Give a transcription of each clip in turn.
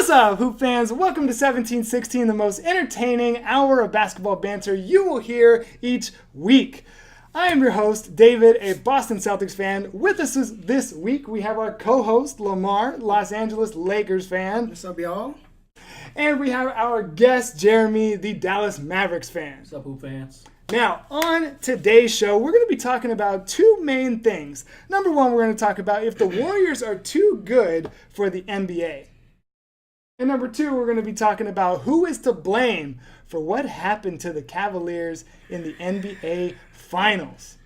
What's up, Hoop fans? Welcome to 1716, the most entertaining hour of basketball banter you will hear each week. I am your host, David, a Boston Celtics fan. With us this week, we have our co-host, Lamar, Los Angeles Lakers fan. What's up, y'all? And we have our guest, Jeremy, the Dallas Mavericks fan. What's up, Hoop fans? Now, on today's show, we're going to be talking about two main things. Number one, we're going to talk about if the Warriors are too good for the NBA. And number two, we're going to be talking about who is to blame for what happened to the Cavaliers in the NBA Finals.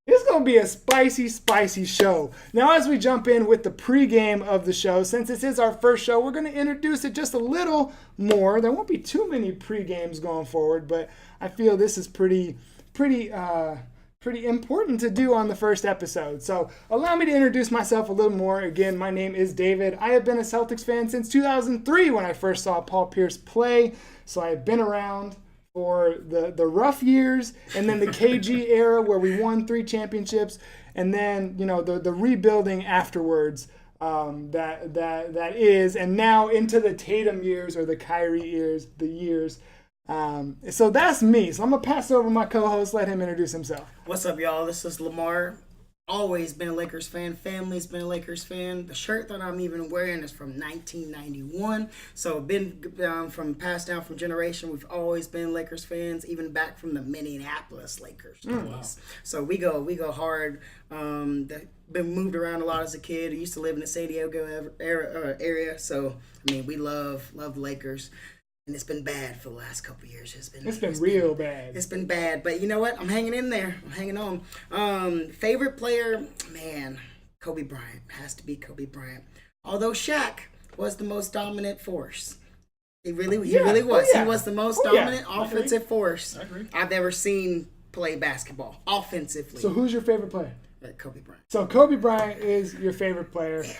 It's going to be a spicy, spicy show. Now, as we jump in with the pregame of the show, since this is our first show, we're going to introduce it just a little more. There won't be too many pregames going forward, but I feel this is pretty important to do on the first episode. So allow me to introduce myself a little more. Again, my name is David. I have been a Celtics fan since 2003 when I first saw Paul Pierce play. So I have been around for the rough years and then the KG era where we won 3 championships, and then the rebuilding afterwards that is, and now into the Tatum years or the Kyrie years, so that's me. So I'm gonna pass over my co-host, let him introduce himself. What's up, y'all? This is Lamar. Always been a Lakers fan. Family's been a Lakers fan. The shirt that I'm even wearing is from 1991. So been passed down from generation. We've always been Lakers fans, even back from the Minneapolis Lakers days. Wow. So we go hard. Been moved around a lot as a kid. I used to live in the San Diego area. So I mean, we love the Lakers. And it's been bad for the last couple of years. It's been real bad. It's been bad. But you know what? I'm hanging in there. I'm hanging on. Favorite player? Man, Kobe Bryant. Has to be Kobe Bryant. Although Shaq was the most dominant force. He really was. Oh, yeah. He was the most dominant offensive force I've ever seen play basketball. Offensively. So who's your favorite player? Kobe Bryant. So Kobe Bryant is your favorite player. Yeah.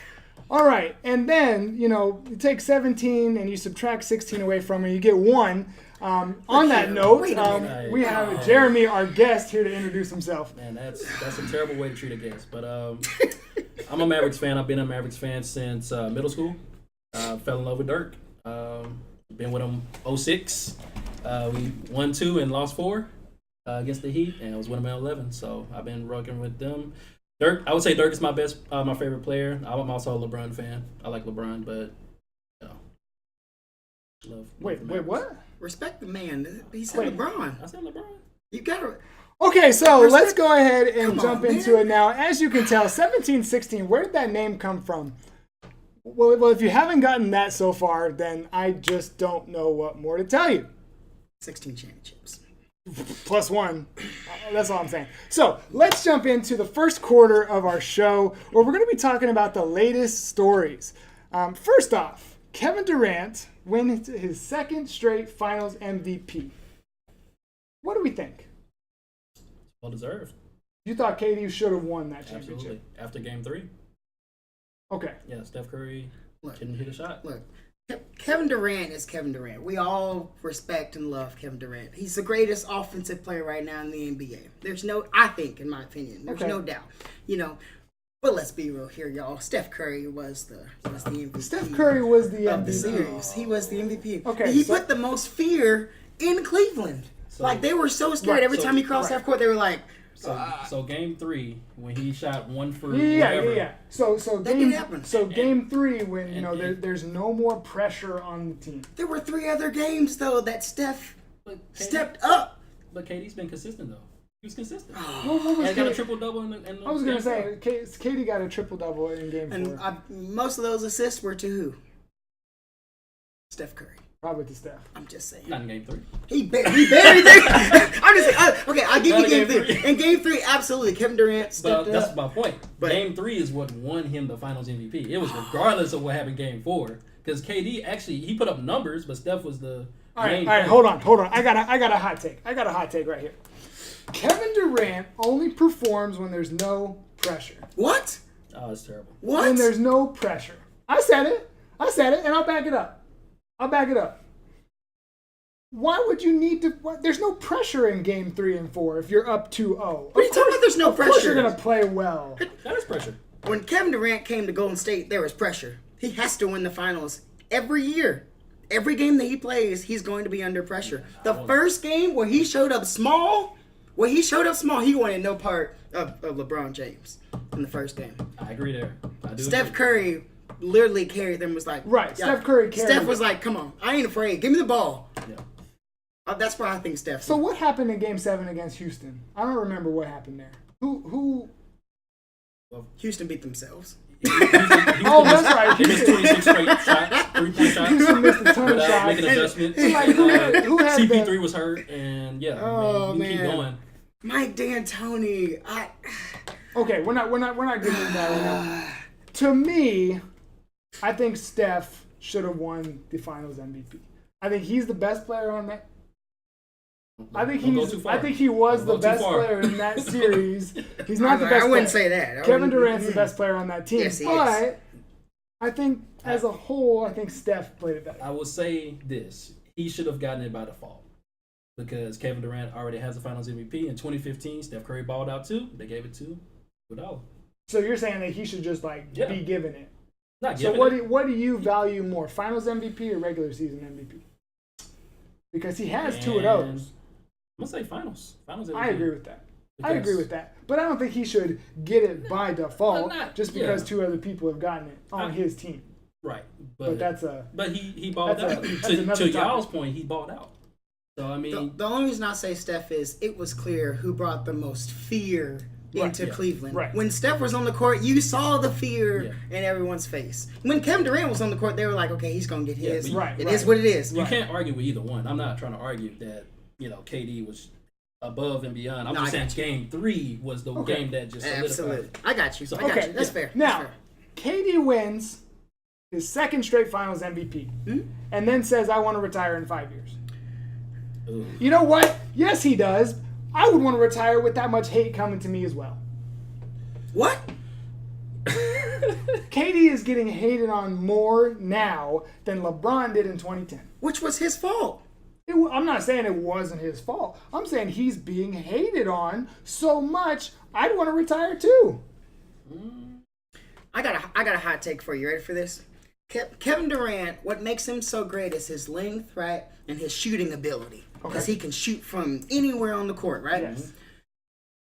All right, and then, you take 17 and you subtract 16 away from it, you get 1. On that note, we have Jeremy, our guest, here to introduce himself. Man, that's a terrible way to treat a guest. But I'm a Mavericks fan. I've been a Mavericks fan since middle school. Fell in love with Dirk. Been with him 06. We won 2 and lost 4 against the Heat, and I was with him at 11. So I've been rocking with them. Dirk, I would say Dirk is my favorite player. I'm also a LeBron fan. I like LeBron, but love. Wait, what? Respect the man. He said LeBron. I said LeBron. You gotta. Okay, so let's go ahead and jump into it now. As you can tell, 1716. Where did that name come from? Well, if you haven't gotten that so far, then I just don't know what more to tell you. 16 championships. Plus 1. That's all I'm saying. So let's jump into the first quarter of our show, where we're going to be talking about the latest stories. First off, Kevin Durant wins his second straight Finals MVP. What do we think? Well deserved. You thought KD should have won that championship? Absolutely. After Game 3. Okay. Yeah, Steph Curry couldn't hit a shot. Look. Kevin Durant is Kevin Durant. We all respect and love Kevin Durant. He's the greatest offensive player right now in the NBA. I think, in my opinion, there's no doubt. But let's be real here, y'all. Steph Curry was the MVP. Steph Curry was the MVP of the series. He was the MVP. Okay, he put the most fear in Cleveland. They were so scared every time he crossed half court. They were like. So Game 3, when he shot 1 for yeah. So Game 3, when there's no more pressure on the team. There were 3 other games though that Steph stepped up. But KD's been consistent though. He was consistent. He got a triple double I was gonna say KD got a triple double in Game 4. And most of those assists were to who? Steph Curry. Probably to Steph. I'm just saying. Not in Game 3. He buried it. I'm just saying. Okay, I'll give you Game 3. In Game 3, absolutely, Kevin Durant stepped up. That's my point. But Game 3 is what won him the Finals MVP. It was regardless of what happened Game 4, because KD actually he put up numbers, but Steph was the. All right, hold on. I got a hot take. I got a hot take right here. Kevin Durant only performs when there's no pressure. What? Oh, it's terrible. What? When there's no pressure. I said it, and I'll back it up. Why would you need to? There's no pressure in Game 3 and 4 if you're up 2-0. What are you talking about? There's no pressure. Of course you're going to play well. That is pressure. When Kevin Durant came to Golden State, there was pressure. He has to win the finals every year. Every game that he plays, he's going to be under pressure. The first game where he showed up small, he wanted no part of LeBron James in the first game. I agree there. Steph Curry literally carried them. Was like, right. Steph Curry carried. Steph was like, "Come on, I ain't afraid. Give me the ball." Yeah. That's why I think Steph. So what happened in Game 7 against Houston? I don't remember what happened there. Who? Well, Houston beat themselves. Oh, that's right. He missed 26 straight shots, 3-point shots. Houston missed a ton of Without shots. making adjustments. Like, who had CP3 was hurt, and Oh, man, you keep man. going. Mike D'Antoni, Okay, we're not getting into that right now. To me, I think Steph should have won the Finals MVP. I think he's the best player on that. I think he was the best player in that series. He's not the best. I wouldn't player. say that. Kevin Durant's the best player on that team. Yes, he but is. I think as a whole, I think Steph played it better. I will say this: he should have gotten it by default because Kevin Durant already has the Finals MVP in 2015. Steph Curry balled out too. They gave it to Iguodala. So you're saying that he should just be given it. Not So given what do you value more, Finals MVP or regular season MVP? Because he has two of those. I'm gonna say Finals. Finals MVP. I agree with that. But I don't think he should get it by default just because two other people have gotten it on his team. Right. But that's a. But he balled that's out. another To y'all's topic. point, he balled out. So I mean, The only reason I say Steph is it was clear who brought the most fear into Cleveland. Right. When Steph was on the court, you saw the fear in everyone's face. When Kevin Durant was on the court, they were like, okay, he's going to get his. It is what it is. You can't argue with either one. I'm not trying to argue that, KD was above and beyond. I'm just saying Game 3 was the game that just solidified. Absolutely. I got you. So, I got you. That's fair. Now, KD wins his second straight Finals MVP and then says, I want to retire in 5 years. Ooh. You know what? Yes, he does. I would want to retire with that much hate coming to me as well. What? KD is getting hated on more now than LeBron did in 2010. Which was his fault. I'm not saying it wasn't his fault. I'm saying he's being hated on so much, I'd want to retire too. I got a hot take for you. Ready for this? Kevin Durant, what makes him so great is his length, right? And his shooting ability. Because he can shoot from anywhere on the court, right? Yes.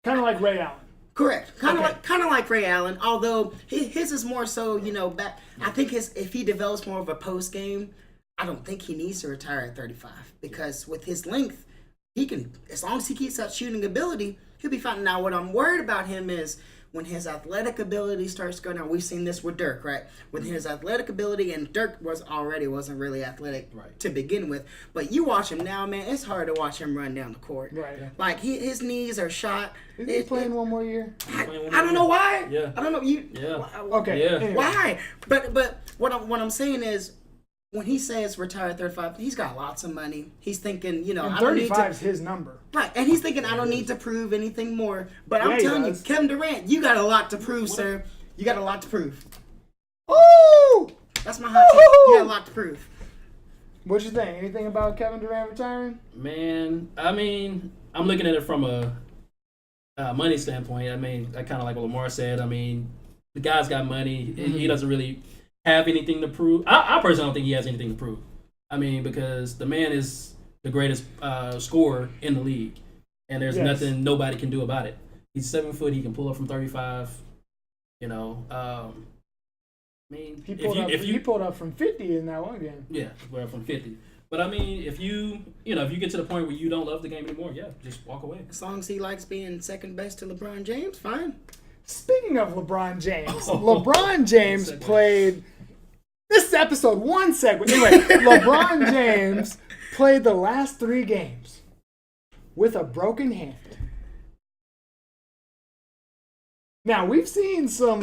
Kind of like Ray Allen. Correct. Kind of like Ray Allen, although his is more so, back. I think if he develops more of a post game, I don't think he needs to retire at 35 because with his length, he can, as long as he keeps that shooting ability, he'll be fine. Now, what I'm worried about him is when his athletic ability starts going down. We've seen this with Dirk, right? With his athletic ability, and Dirk wasn't really athletic to begin with. But you watch him now, man, it's hard to watch him run down the court. Right. Like his knees are shot. Is he playing one more year? I don't know why. Yeah. I don't know. Okay. Yeah. Anyway. Why? But what I'm saying is, when he says retire at 35, he's got lots of money. He's thinking, And I don't need 35 to. is his number. Right, and he's thinking, I don't need to prove anything more. But I'm telling you, Kevin Durant, you got a lot to prove, sir. You got a lot to prove. Ooh! That's my hot take. You got a lot to prove. What you think? Anything about Kevin Durant retiring? Man, I mean, I'm looking at it from a money standpoint. I mean, I kind of like what Lamar said. I mean, the guy's got money. He doesn't really have anything to prove. I personally don't think he has anything to prove. I mean, because the man is the greatest scorer in the league, and there's nothing nobody can do about it. He's 7 foot. He can pull up from 35. I mean, He pulled up from 50 in that one game. Yeah, well, from 50. But I mean, if you get to the point where you don't love the game anymore, just walk away. As long as he likes being second best to LeBron James, fine. Speaking of LeBron James, LeBron James played. This is episode 1 segment. Anyway, LeBron James played the last 3 games with a broken hand. Now we've seen some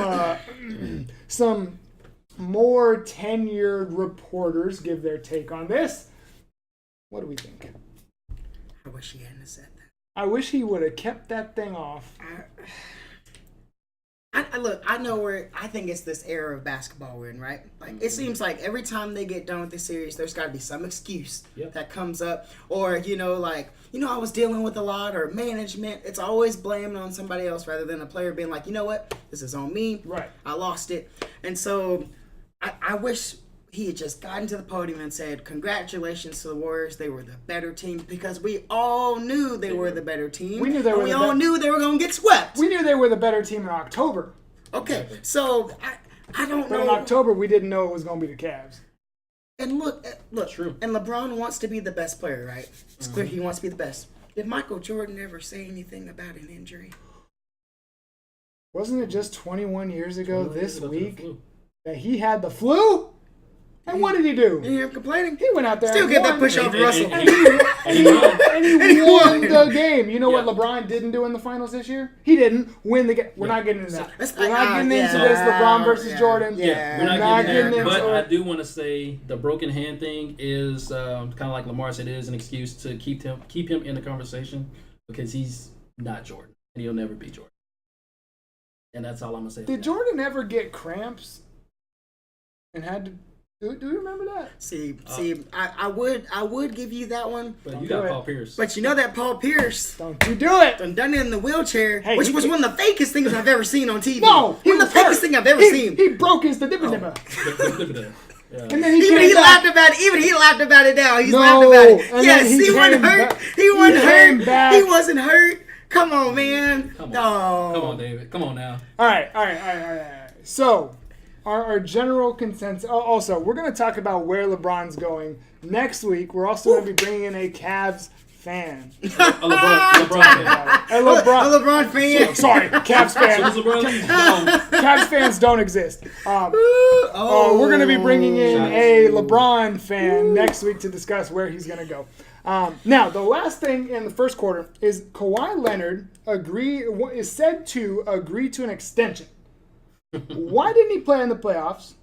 more tenured reporters give their take on this. What do we think? I wish he hadn't said that. I wish he would have kept that thing off. Look, I know where I think it's this era of basketball we're in, right? Like it seems like every time they get done with the series, there's got to be some excuse that comes up, or I was dealing with a lot, or management. It's always blaming on somebody else rather than a player being like, you know what, this is on me. Right. I lost it, and so I wish he had just gotten to the podium and said, "Congratulations to the Warriors. They were the better team," because we all knew they were the better team. We knew they were. We all knew they were going to get swept. We knew they were the better team in October. Okay, so I don't But know. in October, we didn't know it was going to be the Cavs. And look. True. And LeBron wants to be the best player, right? It's clear he wants to be the best. Did Michael Jordan ever say anything about an injury? Wasn't it just 21 years ago this week that he had the flu? And what did he do? You hear him complaining? He went out there Still and get won. that push off Russell. And he won. And he won the game. You know Yeah. what LeBron didn't do in the finals this year? He didn't win the game. We're not getting into that. We're not getting into this LeBron versus Jordan. Yeah, we're We're not getting getting there. into But I it. do want to say the broken hand thing is kind of like Lamar said, it is an excuse to keep him in the conversation because he's not Jordan and he'll never be Jordan. And that's all I'm gonna say. Did Jordan ever get cramps and had to? Do you remember that? See, I would give you that one. But Don't you do got it. Paul Pierce. But you know that Paul Pierce Don't you do it? done it in the wheelchair, Hey, which he- was one of the fakest things I've ever seen on TV. No, he one of was the fakest hurt. thing I've ever He- seen. He broke his the dipper. Yeah. And then he Even came he back. laughed about it. Even he laughed about it now. He's No, laughed about it. and Yes, then he he wasn't came hurt. back. He wasn't He hurt. came back. He wasn't hurt. Come on, man. Come on. No. Come on, David. Come on now. All right. So, our general consensus. Oh, also, we're going to talk about where LeBron's going next week. We're also going to be bringing in a Cavs fan. A LeBron fan. A LeBron. A LeBron fan. Sorry, Cavs So does fan. LeBron leave? No. Cavs fans don't exist. Oh, We're going to be bringing in a LeBron fan next week to discuss where he's going to go. Now, the last thing in the first quarter is Kawhi Leonard is said to agree to an extension. Why didn't he play in the playoffs?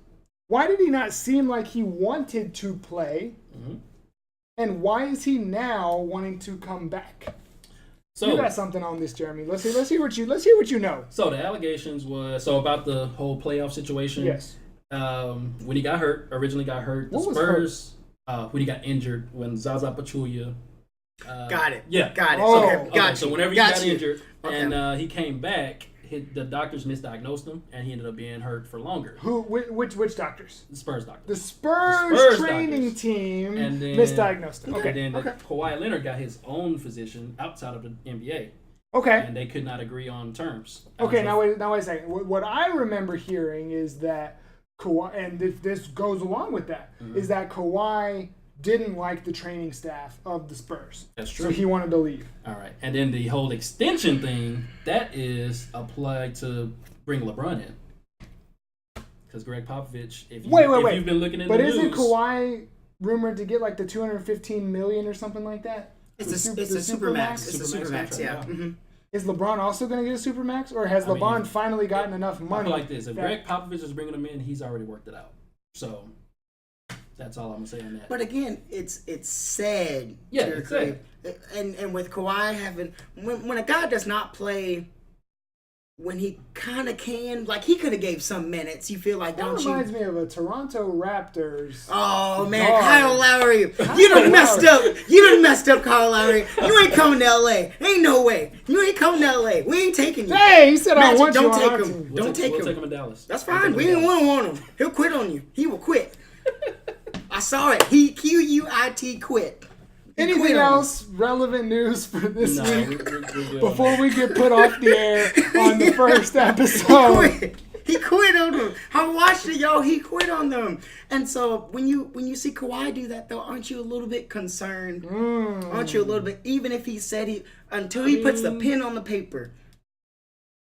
Why did he not seem like he wanted to play? Mhm. And why is he now wanting to come back? You So got something on this, Jeremy. Let's hear what you know. So the allegations was about the whole playoff situation. Yes. When he originally got hurt, the What was Spurs, when he got injured, when Zaza Pachulia. Got it. Yeah. Got it. Oh. Okay. Got you. So whenever he got got you. injured Okay. and he came back, the doctors misdiagnosed him and he ended up being hurt for longer. Which doctors? The Spurs doctor. The Spurs, Spurs training doctors. team And then- misdiagnosed him. And Okay. then Okay. Kawhi Leonard got his own physician outside of the NBA, Okay. and they could not agree on terms. Okay. So- Now wait a second. What I remember hearing is that Kawhi, and this goes along with that, is that Kawhi didn't like the training staff of the Spurs. That's So true. he wanted to leave. All right, and then the whole extension thing that is applied to bring LeBron in, because Greg Popovich. If you've been looking at But the isn't news, Kawhi rumored to get like the $215 million or something like that? It's a The supermax. It's a Supermax supermax. contract, Yeah. yeah. Mm-hmm. Is LeBron also going to get a supermax, or has I mean, LeBron finally gotten enough I money? feel like this: if that- Greg Popovich is bringing him in, he's already worked it out. So that's all I'm gonna say on that. But again, it's said. Yeah, to it's agree. And with Kawhi having when a guy does not play when he kind of can, like he could have gave some minutes. You feel like, That don't reminds you? me of a Toronto Raptors. Oh man, God. Kyle Lowry, you done messed up. You done messed up, Kyle Lowry. You ain't coming to LA. Ain't no way. You ain't coming to LA. We ain't taking you. Hey, he said I Magic, want you don't on take our him. team. We'll Don't take we'll him. take him in Dallas. That's We'll fine. take We him in didn't Dallas. want him. He'll quit on you. He will quit. I saw it. He QUIT quit. He Anything quit on else relevant news for this No, week we're good on before that. we get put off the air on the first He episode? quit. He quit on them. I watched it, yo. He quit on them. And so when you see Kawhi do that, though, aren't you a little bit concerned? Aren't you a little bit? Even if he said until he puts the pen on the paper.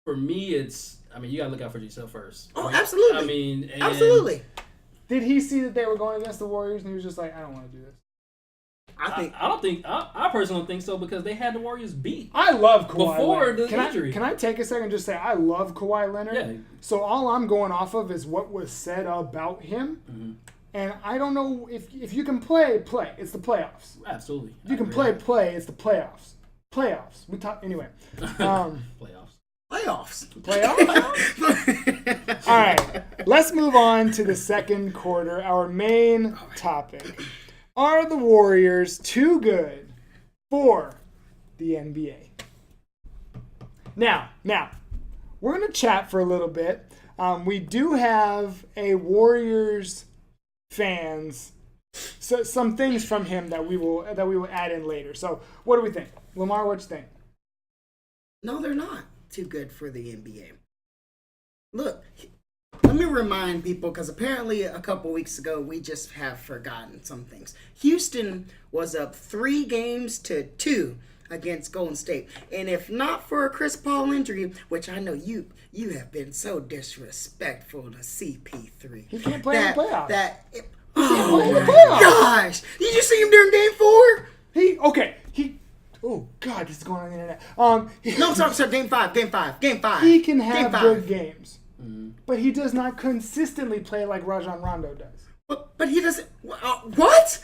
For me, you gotta look out for yourself first. Oh, absolutely. Absolutely. Did he see that they were going against the Warriors and he was just like, I don't want to do this? I personally don't think so because they had the Warriors beat. I love Kawhi Before Leonard. the Can injury. I take a second and just say I love Kawhi Leonard? Yeah. So all I'm going off of is what was said about him. Mm-hmm. And I don't know if you can play. It's the playoffs. Absolutely. If you can play. It's the playoffs. Playoffs. We talk anyway. Playoffs. Playoffs. All right. Let's move on to the second quarter. Our main topic: are the Warriors too good for the NBA? Now, we're gonna chat for a little bit. We do have a Warriors fans some things from him that we will add in later. So what do we think? Lamar, what you think? No, they're not too good for the NBA. Look, let me remind people, because apparently a couple weeks ago we just have forgotten some things. Houston was up 3-2 against Golden State, and if not for a Chris Paul injury, which I know you have been so disrespectful to CP3. He can't play in the playoffs. Oh my gosh! Did you see him during Game 4? Oh God, this is going on the internet. No, sorry, Game 5. He can have good games, but he does not consistently play like Rajon Rondo does. But he doesn't. What?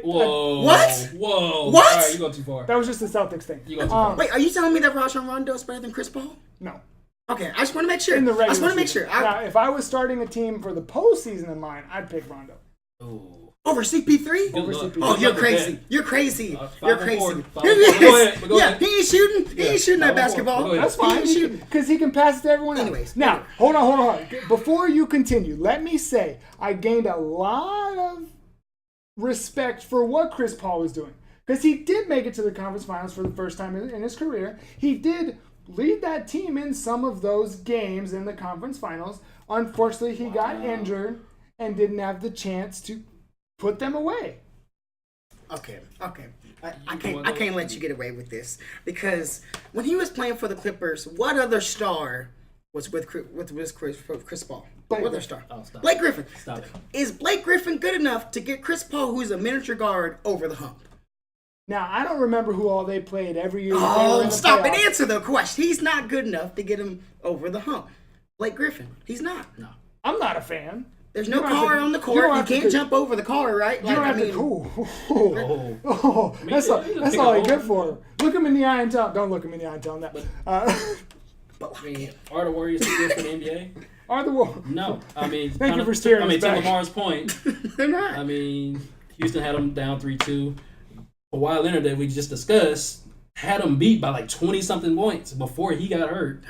Whoa! What? Whoa! What? All right, you go too far. That was just the Celtics thing. You go too far. Wait, are you telling me that Rajon Rondo is better than Chris Paul? No. Okay, I just want to make sure. In the regular I just want to make season. sure. Now, if I was starting a team for the postseason in mine, I'd pick Rondo. Ooh. Over CP3? Over CP3. Oh, you're crazy. You're crazy. You're crazy. Go ahead. He ain't shooting. He ain't shooting that basketball. That's fine. Because he can pass it to everyone else. Anyways. Now, hold on. Before you continue, let me say I gained a lot of respect for what Chris Paul was doing. Because he did make it to the conference finals for the first time in his career. He did lead that team in some of those games in the conference finals. Unfortunately, he got injured and didn't have the chance to put them away. Okay. I can't let you get away with this, because when he was playing for the Clippers, what other star was with Chris Paul? What other star? Oh, stop. Blake Griffin. Stop it. Is Blake Griffin good enough to get Chris Paul, who's a miniature guard, over the hump? Now, I don't remember who all they played every year. Oh, stop and answer the question. He's not good enough to get him over the hump. Blake Griffin, he's not. No. I'm not a fan. There's no car on the court. You can't jump over the car, right? You don't have to. That's all he's good for. Look him in the eye and tell him. Don't look him in the eye and tell him that. I mean, are the Warriors too good for the NBA? Are the Warriors? No. I mean, thank you for steering us to back. Lamar's point, They're not. I mean, Houston had them down 3-2. Kawhi Leonard, that we just discussed, had them beat by like 20-something points before he got hurt.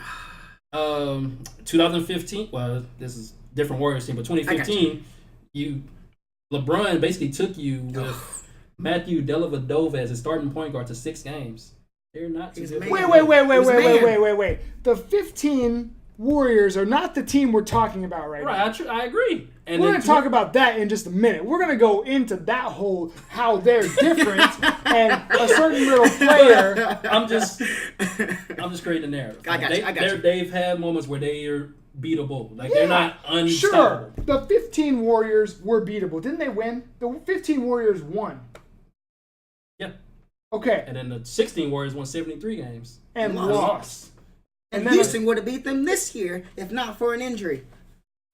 2015, well, this is different Warriors team, but 2015, LeBron basically took you with Matthew Dellavedova as his starting point guard to 6 games. They're not too good. Wait. The 15 Warriors are not the team we're talking about right now. Right, I agree. And we're going to talk about that in just a minute. We're going to go into that whole how they're different and a certain little player. I'm just creating a narrative. I got you. They've had moments where they are beatable. Like they're not unstoppable. Sure, the 15 Warriors were beatable. Didn't they win? The 15 Warriors won. Yeah. Okay. And then the 16 Warriors won 73 games. And lost. And Houston would have beat them this year if not for an injury.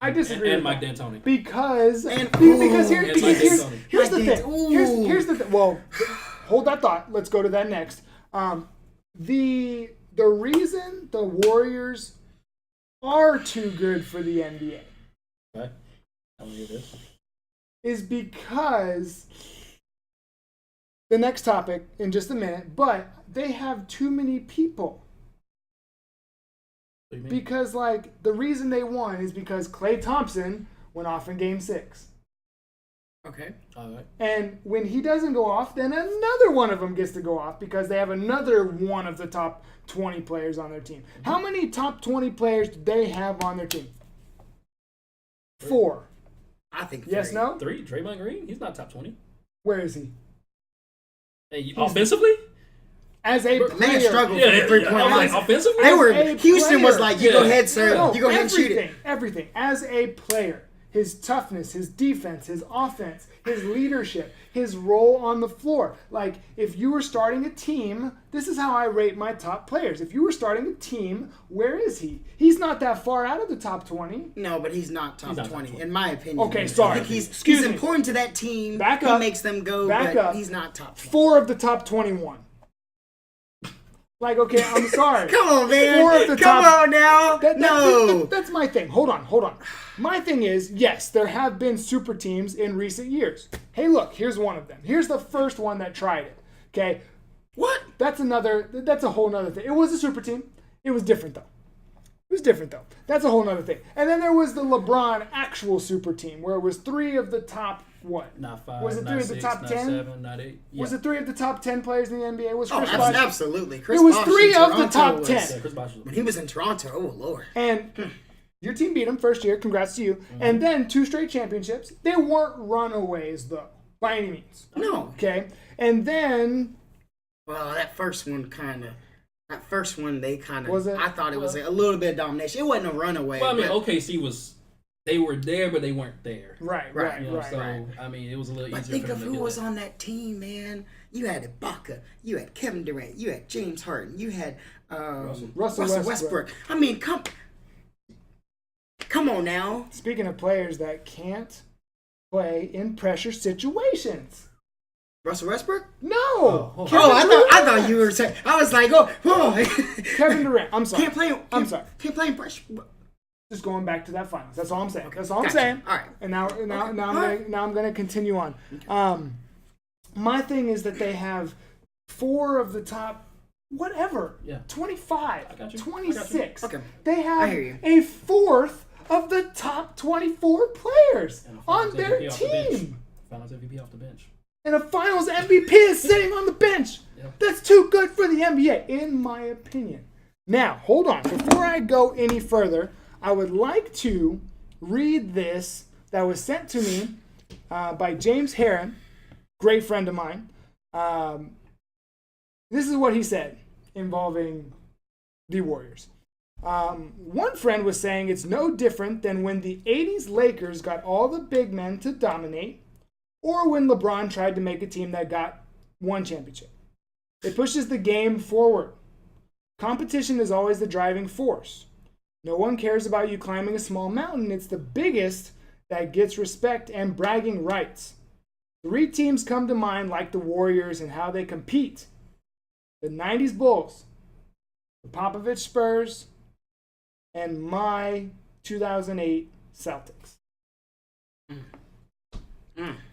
I disagree. And Mike D'Antoni. Because here's the thing. Here's the thing. Well, hold that thought. Let's go to that next. The reason the Warriors are too good for the NBA Okay. I'll hear this. is because the next topic in just a minute, but they have too many people. What do you mean? Because, the reason they won is because Klay Thompson went off in Game 6. Okay. All right. And when he doesn't go off, then another one of them gets to go off because they have another one of the top 20 players on their team. How many top 20 players do they have on their team? 4. I think 3. Yes, no? 3. Draymond Green? He's not top 20. Where is he? Hey, offensively? As a Man player. struggled for the 3-point I was line. like, offensively? They were. a Houston player. was like, "You go ahead, sir. No, You go ahead and shoot it." Everything. As a player, his toughness, his defense, his offense, his leadership, his role on the floor. If you were starting a team, this is how I rate my top players. If you were starting a team, where is he? He's not that far out of the top 20. No, but he's not top 20, in my opinion. Okay, sorry. I think he's Excuse me. important to that team. Back He up. makes them go, Back but up. he's not top 20. 4 of the top 21. Okay, I'm sorry. Come on, man. 4 of the Come top. on now. No. That's my thing. Hold on. My thing is, yes, there have been super teams in recent years. Hey, look, here's one of them. Here's the first one that tried it. Okay? What? That's a whole nother thing. It was a super team. It was different, though. That's a whole nother thing. And then there was the LeBron actual super team, where it was 3 of the top what? Not 5, Was it not three of 6, the top not 10? 7, not 8. Yeah. Was it 3 of the top 10 players in the NBA? Was Oh, Chris Bosh? absolutely. Chris It was Bosh 3 in of the Toronto top was- 10. Yeah, Chris Bosh was When he was in Toronto, oh Lord. And your team beat them first year. Congrats to you. And then 2 straight championships. They weren't runaways, though, by any means. No. Okay? And then... Well, that first one, they kind of. Was it? I thought it was a little bit of domination. It wasn't a runaway. Well, I mean, but, OKC was. They were there, but they weren't there. Right. You know, so I mean, it was a little easier. But think for of them to who do was that. on that team, man. You had Ibaka, you had Kevin Durant, you had James Harden, you had Russell Westbrook. I mean, come on now. Speaking of players that can't play in pressure situations. Russell Westbrook? No! Oh, Kevin I Durant. thought you were saying. I was like, Kevin Durant. I'm sorry. Can't play. I'm sorry. Can't play in pressure. Just going back to that finals. That's all I'm saying. That's all I'm Gotcha. saying. All right. And now I'm gonna continue on. My thing is that they have 4 of the top, whatever, Yeah. 25, I got you. 26. Okay. They I hear have you. a 4th of the top 24 players And a on finals their MVP off the bench. team. Finals MVP off the bench. And a finals MVP is sitting on the bench. Yeah. That's too good for the NBA, in my opinion. Now, hold on. Before I go any further, I would like to read this that was sent to me by James Heron, great friend of mine. This is what he said involving the Warriors. One friend was saying it's no different than when the 80s Lakers got all the big men to dominate, or when LeBron tried to make a team that got 1 championship. It pushes the game forward. Competition is always the driving force. No one cares about you climbing a small mountain. It's the biggest that gets respect and bragging rights. 3 teams come to mind like the Warriors and how they compete. The 90s Bulls, the Popovich Spurs, and my 2008 Celtics.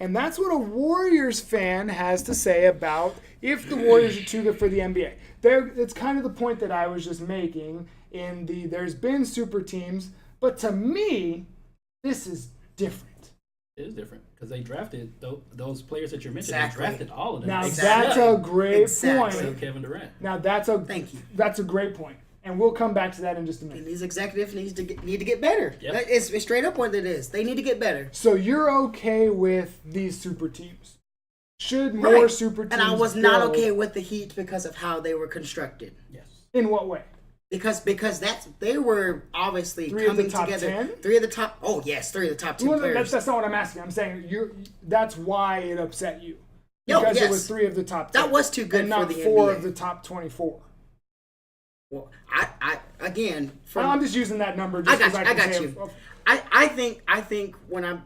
And that's what a Warriors fan has to say about if the Warriors are too good for the NBA. It's kind of the point that I was just making in there's been super teams, but to me, this is different. It is different because they drafted those players that you're mentioning. Exactly. They drafted all of them. Now except that's a great Exactly. point. Kevin Durant. Now Thank you. That's a great point. And we'll come back to that in just a minute. And these executives need to get better. Yep. It's straight up what it is. They need to get better. So you're okay with these super teams? Should more Right. super teams And I was not build- okay with the Heat because of how they were constructed. Yes. In what way? Because they were obviously 3 of the coming top together. 10? 3 of the top. Oh yes, 3 of the top 10 Well, players. that's not what I'm asking. I'm saying that's why it upset you. No, Because it yes. was 3 of the top 10. That was too good and for not the 4 NBA. of the top 24. Well, I again from I'm just using that number just because I can got say you. I think when I'm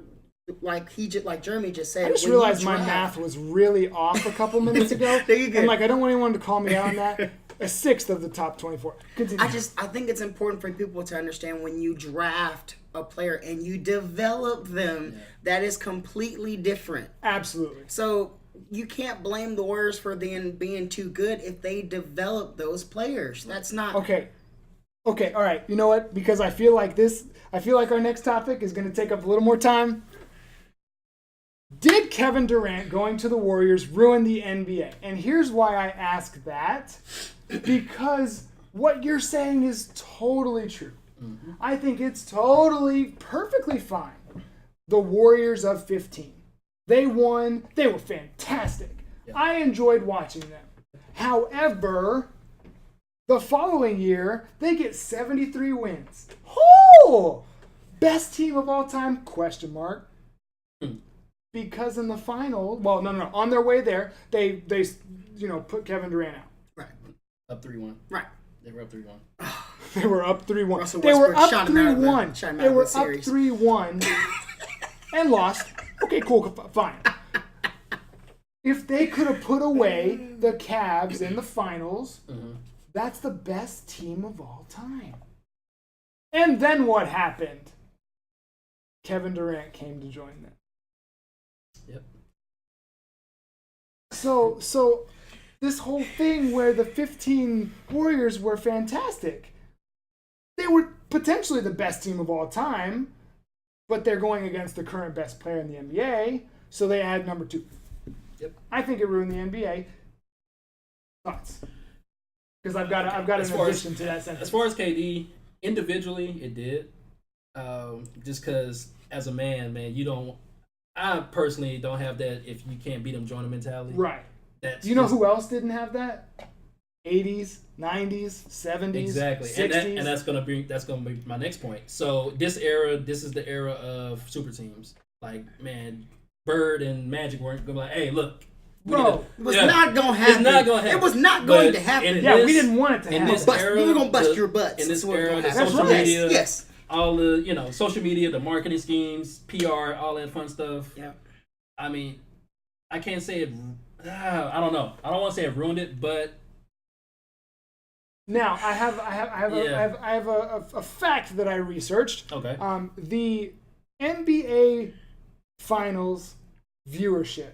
like Jeremy just said. I just when you realized my draft- math was really off a couple minutes ago. There you go. And I don't want anyone to call me out on that. A 6th of the top 24. Continue. I think it's important for people to understand when you draft a player and you develop them, that is completely different. Absolutely. So you can't blame the Warriors for being too good if they develop those players. That's not Okay, all right. You know what? Because I feel like our next topic is going to take up a little more time. Did Kevin Durant going to the Warriors ruin the NBA? And here's why I ask that. Because what you're saying is totally true. Mm-hmm. I think it's perfectly fine. The Warriors of 15. They won. They were fantastic. Yeah. I enjoyed watching them. However, the following year, they get 73 wins. Oh! Best team of all time? Question mark. Because in the final, well, no. On their way there, they put Kevin Durant out. right. Up 3-1. Right. They were up 3-1. They were up 3-1. Russell They were Westbrook up shot him out of the- 3-1. shot him out They of were the up series. 3-1 and lost. Okay, cool, fine. If they could have put away the Cavs in the finals, that's the best team of all time. And then what happened? Kevin Durant came to join them. Yep. So this whole thing where the 15 Warriors were fantastic. They were potentially the best team of all time, but they're going against the current best player in the NBA. so they add number 2. Yep. I think it ruined the NBA. Thoughts? Because I've got an addition to that sentence. As far as KD, individually, it did. Just because as a man, I personally don't have that if you can't beat them, join them mentality. Right. That's you know who else didn't have that? 80s, 90s, 70s, exactly, 60s. and that's gonna be my next point. So this is the era of super teams. Like, man, Bird and Magic weren't gonna be like, hey, look, bro, it was not gonna happen. It's not gonna happen. It was not going to happen. We didn't want it to happen. We were gonna bust your butts. In this era, the That's social right. media, Yes. all the social media, the marketing schemes, PR, all that fun stuff. Yeah. I mean, I can't say it. I don't know. I don't want to say it ruined it, but now I have a fact that I researched. okay. The NBA Finals viewership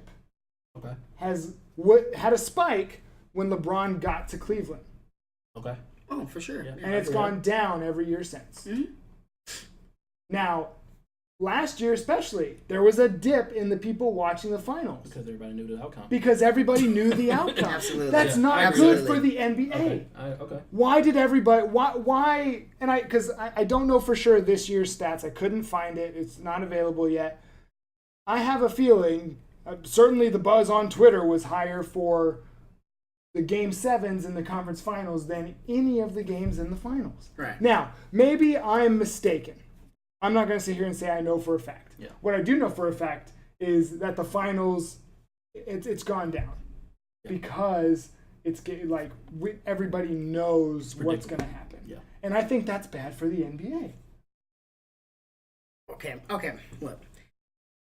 Okay. had a spike when LeBron got to Cleveland. Okay. Oh, for sure. Yeah. And it's gone down every year since. Mm-hmm. Now, last year especially, there was a dip in the people watching the finals. Because everybody knew the outcome. Because everybody knew the outcome. Absolutely. That's Yeah, not absolutely. good for the NBA. Okay. Why did everybody? Why? And because I don't know for sure this year's stats. I couldn't find it. It's not available yet. I have a feeling. Certainly, the buzz on Twitter was higher for the Game 7s in the conference finals than any of the games in the finals. Right. Now, maybe I'm mistaken. I'm not going to sit here and say I know for a fact. Yeah. What I do know for a fact is that the finals, it's gone down because it's like everybody knows what's going to happen. Yeah. And I think that's bad for the NBA. Okay. Look,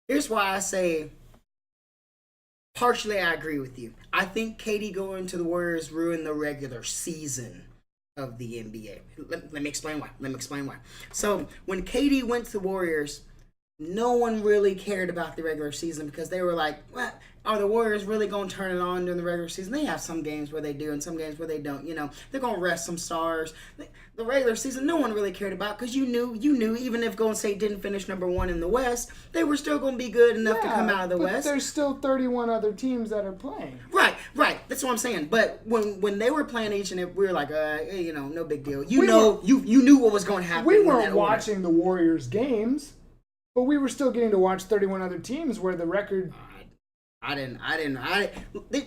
here's why I say partially I agree with you. I think KD going to the Warriors ruined the regular season of the NBA. Let me explain why. So when KD went to the Warriors, no one really cared about the regular season because they were like, what? Are the Warriors really going to turn it on during the regular season? They have some games where they do and some games where they don't. They're going to rest some stars. The regular season, no one really cared about because you knew even if Golden State didn't finish number 1 in the West, they were still going to be good enough to come out of the but West. There's still 31 other teams that are playing. Right. That's what I'm saying. But when they were playing each and every, we were like, no big deal. You knew what was going to happen. We weren't watching the Warriors games, but we were still getting to watch 31 other teams where the record. I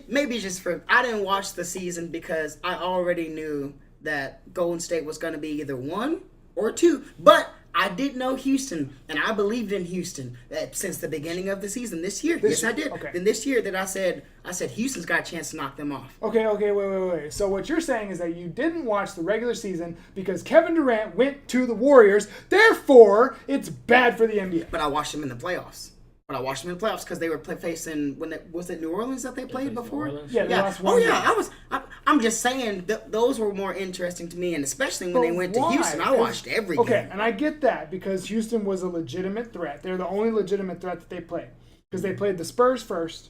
maybe it's just I didn't watch the season because I already knew that Golden State was going to be either 1 or 2. But I did know Houston, and I believed in Houston since the beginning of the season this year. Yes, I did. Okay. Then this year that I said Houston's got a chance to knock them off. Okay, wait. So what you're saying is that you didn't watch the regular season because Kevin Durant went to the Warriors. Therefore, it's bad for the NBA. But I watched them in the playoffs. Because they were facing was it New Orleans that they played before? Yeah, they lost one. Oh yeah, I'm just saying those were more interesting to me, and especially when they went to Houston, I watched every game. Okay, and I get that because Houston was a legitimate threat. They're the only legitimate threat that they played because they played the Spurs first,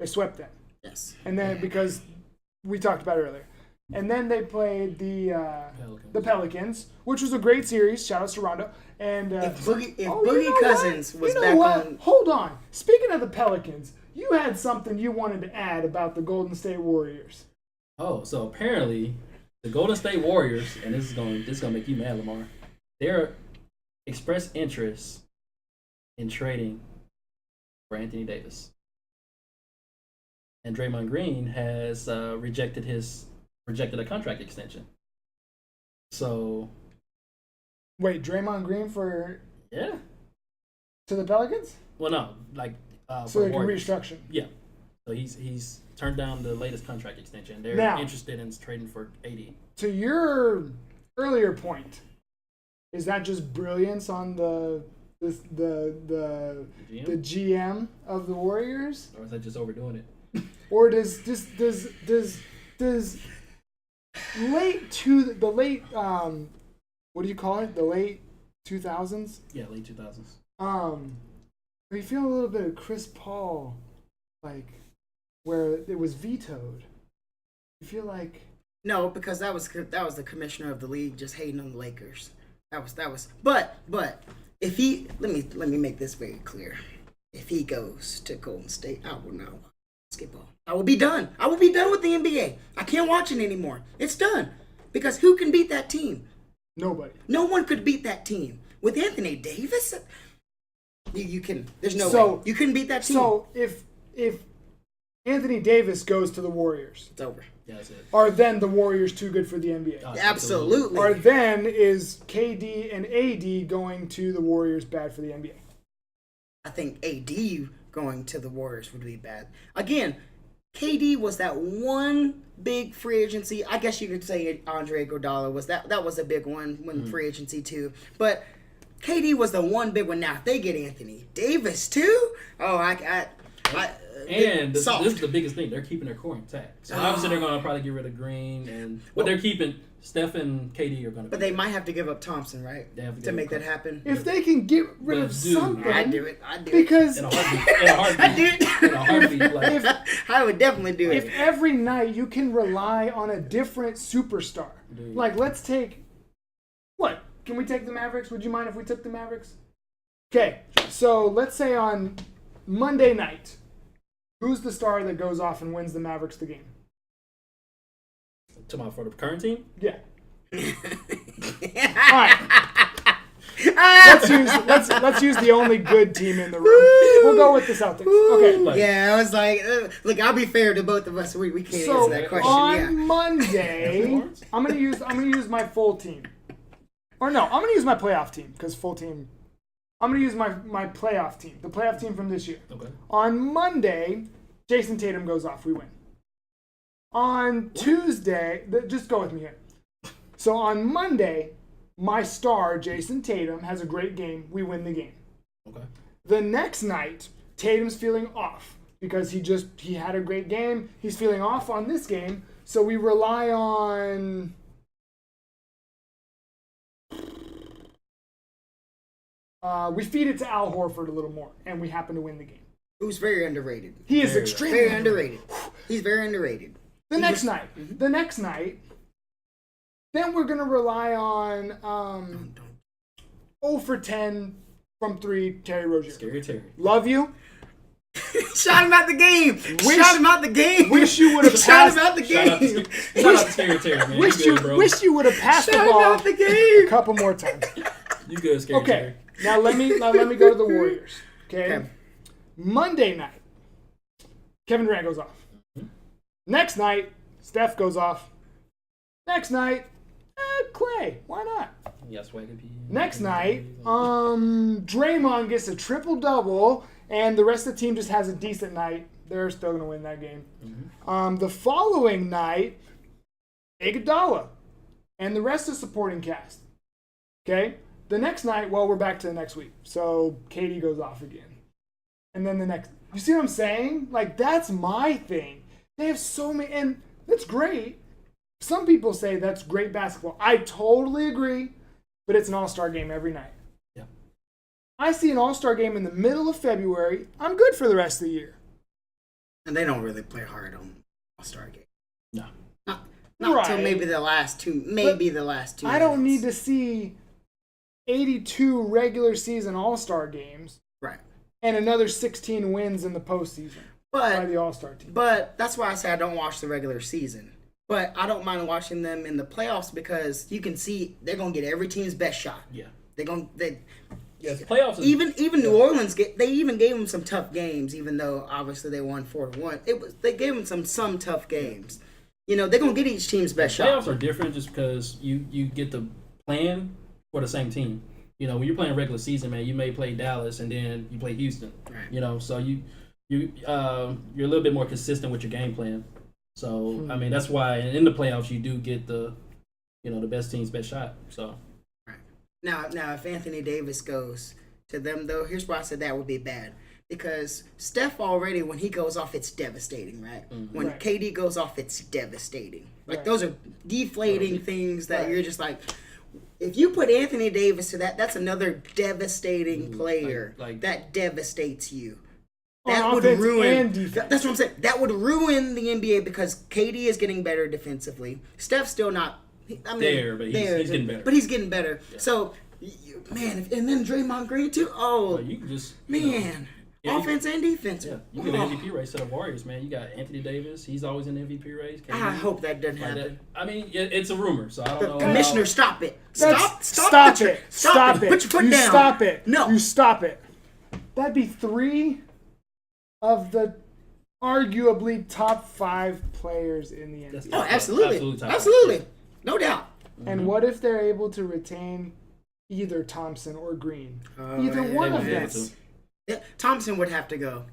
they swept them. Yes. And then because we talked about it earlier. And then they played the Pelicans, which was a great series. Shout out to Rondo. And if Boogie Cousins was back on. Hold on. Speaking of the Pelicans, you had something you wanted to add about the Golden State Warriors. Oh, so apparently the Golden State Warriors, and this is gonna make you mad, Lamar. They're expressed interest in trading for Anthony Davis, and Draymond Green has rejected a contract extension. So, wait, Draymond Green to the Pelicans? Well, no, like so they can Warriors. restructure. Yeah, so he's turned down the latest contract extension. They're interested in trading for AD. To your earlier point, is that just brilliance on the GM of the Warriors, or is that just overdoing it? Or does the late what do you call it? The late 2000s? Yeah, late 2000s. Are you feeling a little bit of Chris Paul, like where it was vetoed? You feel like No, because that was the commissioner of the league just hating on the Lakers. That was. But if he let me make this very clear. if he goes to Golden State, I will not watch basketball. I will be done. I will be done with the NBA. I can't watch it anymore. It's done. Because who can beat that team? Nobody. No one could beat that team. With Anthony Davis, you can. There's no way. You couldn't beat that team. So if Anthony Davis goes to the Warriors, it's over. Yeah, that's it. are then the Warriors too good for the NBA? Absolutely. Or then is KD and AD going to the Warriors bad for the NBA? I think AD going to the Warriors would be bad. Again, KD was that one big free agency. I guess you could say Andre Iguodala was that was a big one when free agency too. But KD was the one big one. Now if they get Anthony Davis too, and this is the biggest thing. They're keeping their core intact. So obviously they're going to probably get rid of Green, but they're keeping Steph and KD are going to. But they might have to give up Thompson, right? They have to make that happen. If they can get rid of something, I'd do it. Because in a heartbeat. I'd do it. In a heartbeat. Like, I would definitely do it. If every night you can rely on a different superstar, like let's take what? Can we take the Mavericks? Would you mind if we took the Mavericks? Okay, so let's say on Monday night, who's the star that goes off and wins the Mavericks the game? for the current team? Yeah. All right. Let's use the only good team in the room. We'll go with the Celtics. Okay. Yeah, I was like, look, I'll be fair to both of us. We can't answer that question. On Monday, I'm gonna use my full team. Or no, I'm gonna use my playoff team because full team. I'm gonna use my playoff team, the playoff team from this year. Okay. On Monday, Jason Tatum goes off. We win. On Tuesday, just go with me here. So on Monday, my star, Jason Tatum, has a great game. We win the game. Okay. The next night, Tatum's feeling off because he had a great game. He's feeling off on this game. So we rely on... we feed it to Al Horford a little more, and we happen to win the game. Who's very underrated. He is extremely very underrated. He's very underrated. The next night, then we're going to rely on 0 for 10 from 3, Terry Rozier. Scary Terry. Love you. Shot him out the game. Shot him out the game. Wish you would have passed. Shot him out the game. Shout out to Scary Terry, man. Wish you would have passed the ball out the game. a couple more times. You good, Scary Terry. Okay, now let me go to the Warriors. Okay. Monday night, Kevin Durant goes off. Next night, Steph goes off. Next night, Clay. Why not? Yes, Next night, Draymond gets a triple-double, and the rest of the team just has a decent night. They're still going to win that game. Mm-hmm. The following night, Iguodala and the rest of the supporting cast. Okay? The next night, well, we're back to the next week. So Katie goes off again. And then the next... You see what I'm saying? Like, that's my thing. They have so many... And that's great. Some people say that's great basketball. I totally agree. But it's an all-star game every night. Yeah. I see an all-star game in the middle of February. I'm good for the rest of the year. And they don't really play hard on all-star game. No. Not until maybe the last two. I don't need to see 82 regular season all-star games. Right. And another 16 wins in the postseason by the all-star team. But that's why I say I don't watch the regular season. But I don't mind watching them in the playoffs because you can see they're gonna get every team's best shot. Yeah. Yes, playoffs. Even New Orleans they even gave them some tough games, even though obviously they won 4-1. They gave them some tough games. You know, they're gonna get each team's best shot. Playoffs are different just because you get to plan for the same team. You know, when you're playing regular season, man, you may play Dallas and then you play Houston. Right. You know, so you're a little bit more consistent with your game plan. So I mean that's why in the playoffs you do get the best team's best shot. So right. Now if Anthony Davis goes to them though, here's why I said that would be bad. Because Steph already when he goes off it's devastating, right? Mm-hmm. When KD goes off it's devastating. Like those are deflating things that you're just like if you put Anthony Davis to that's another devastating player that devastates you. That would ruin. That's what I'm saying. That would ruin the NBA because KD is getting better defensively. Steph's still not. I mean, but he's getting better. But he's getting better. Yeah. So, man, and then Draymond Green too. Oh, you can just man. offense and defense. Yeah, you get an MVP race to the Warriors, man. You got Anthony Davis. He's always in the MVP race. I hope that doesn't happen. I mean, it's a rumor, so I don't know. Commissioner, stop it. Stop it. Stop it. Put your foot you down. Stop it. No. You stop it. That'd be 3 of the arguably top 5 players in the NBA. Oh, absolutely. No doubt. And what if they're able to retain either Thompson or Green? Either one of them. Yeah, Thompson would have to go.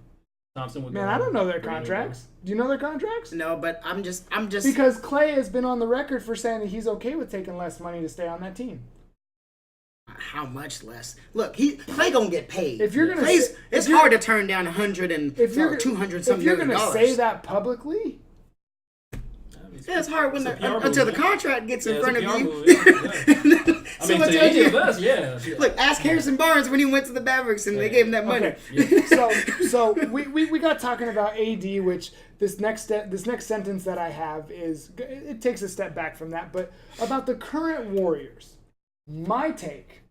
Thompson would Man, go. I don't know their contracts. Do you know their contracts? No, but I'm just because Clay has been on the record for saying that he's okay with taking less money to stay on that team. How much less? Look, Clay gonna get paid. If you're gonna, it's hard to turn down 100 and 200 something. If you're gonna say that publicly, yeah, it's hard when until the contract gets in front of you. I mean, to any of us, yeah. Look, ask Harrison Barnes when he went to the Mavericks and they gave him that money. Okay. So we got talking about AD, which this next sentence that I have is it takes a step back from that, but about the current Warriors, my take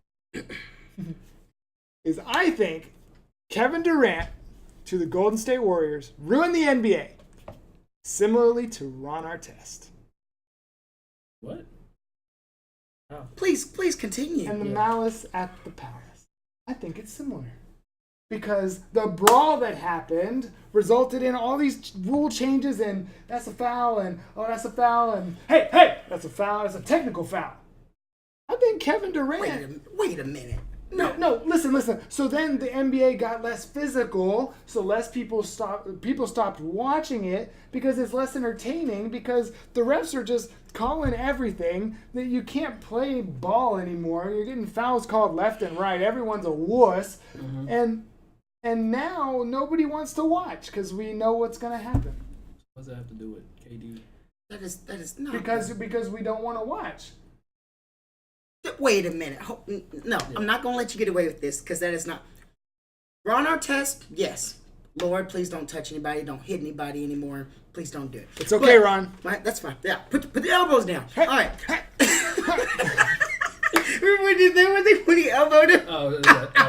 is I think Kevin Durant to the Golden State Warriors ruined the NBA, similarly to Ron Artest. What? Oh. Please continue. And the malice at the palace. I think it's similar. Because the brawl that happened resulted in all these rule changes and that's a foul and that's a foul and hey, that's a foul, it's a technical foul. I think Kevin Durant... Wait a minute. No, listen. So then the NBA got less physical, so less people stopped watching it because it's less entertaining because the refs are just calling everything that you can't play ball anymore. You're getting fouls called left and right. Everyone's a wuss. Mm-hmm. And now nobody wants to watch because we know what's going to happen. What does that have to do with KD? That is not because we don't want to watch. Wait a minute. No, I'm not going to let you get away with this because that is not. Ron Artest, yes. Lord, please don't touch anybody. Don't hit anybody anymore. Please don't do it. It's okay, Ron. That's fine. Yeah, put the elbows down. Hey. All right. Remember when he elbowed him? Oh,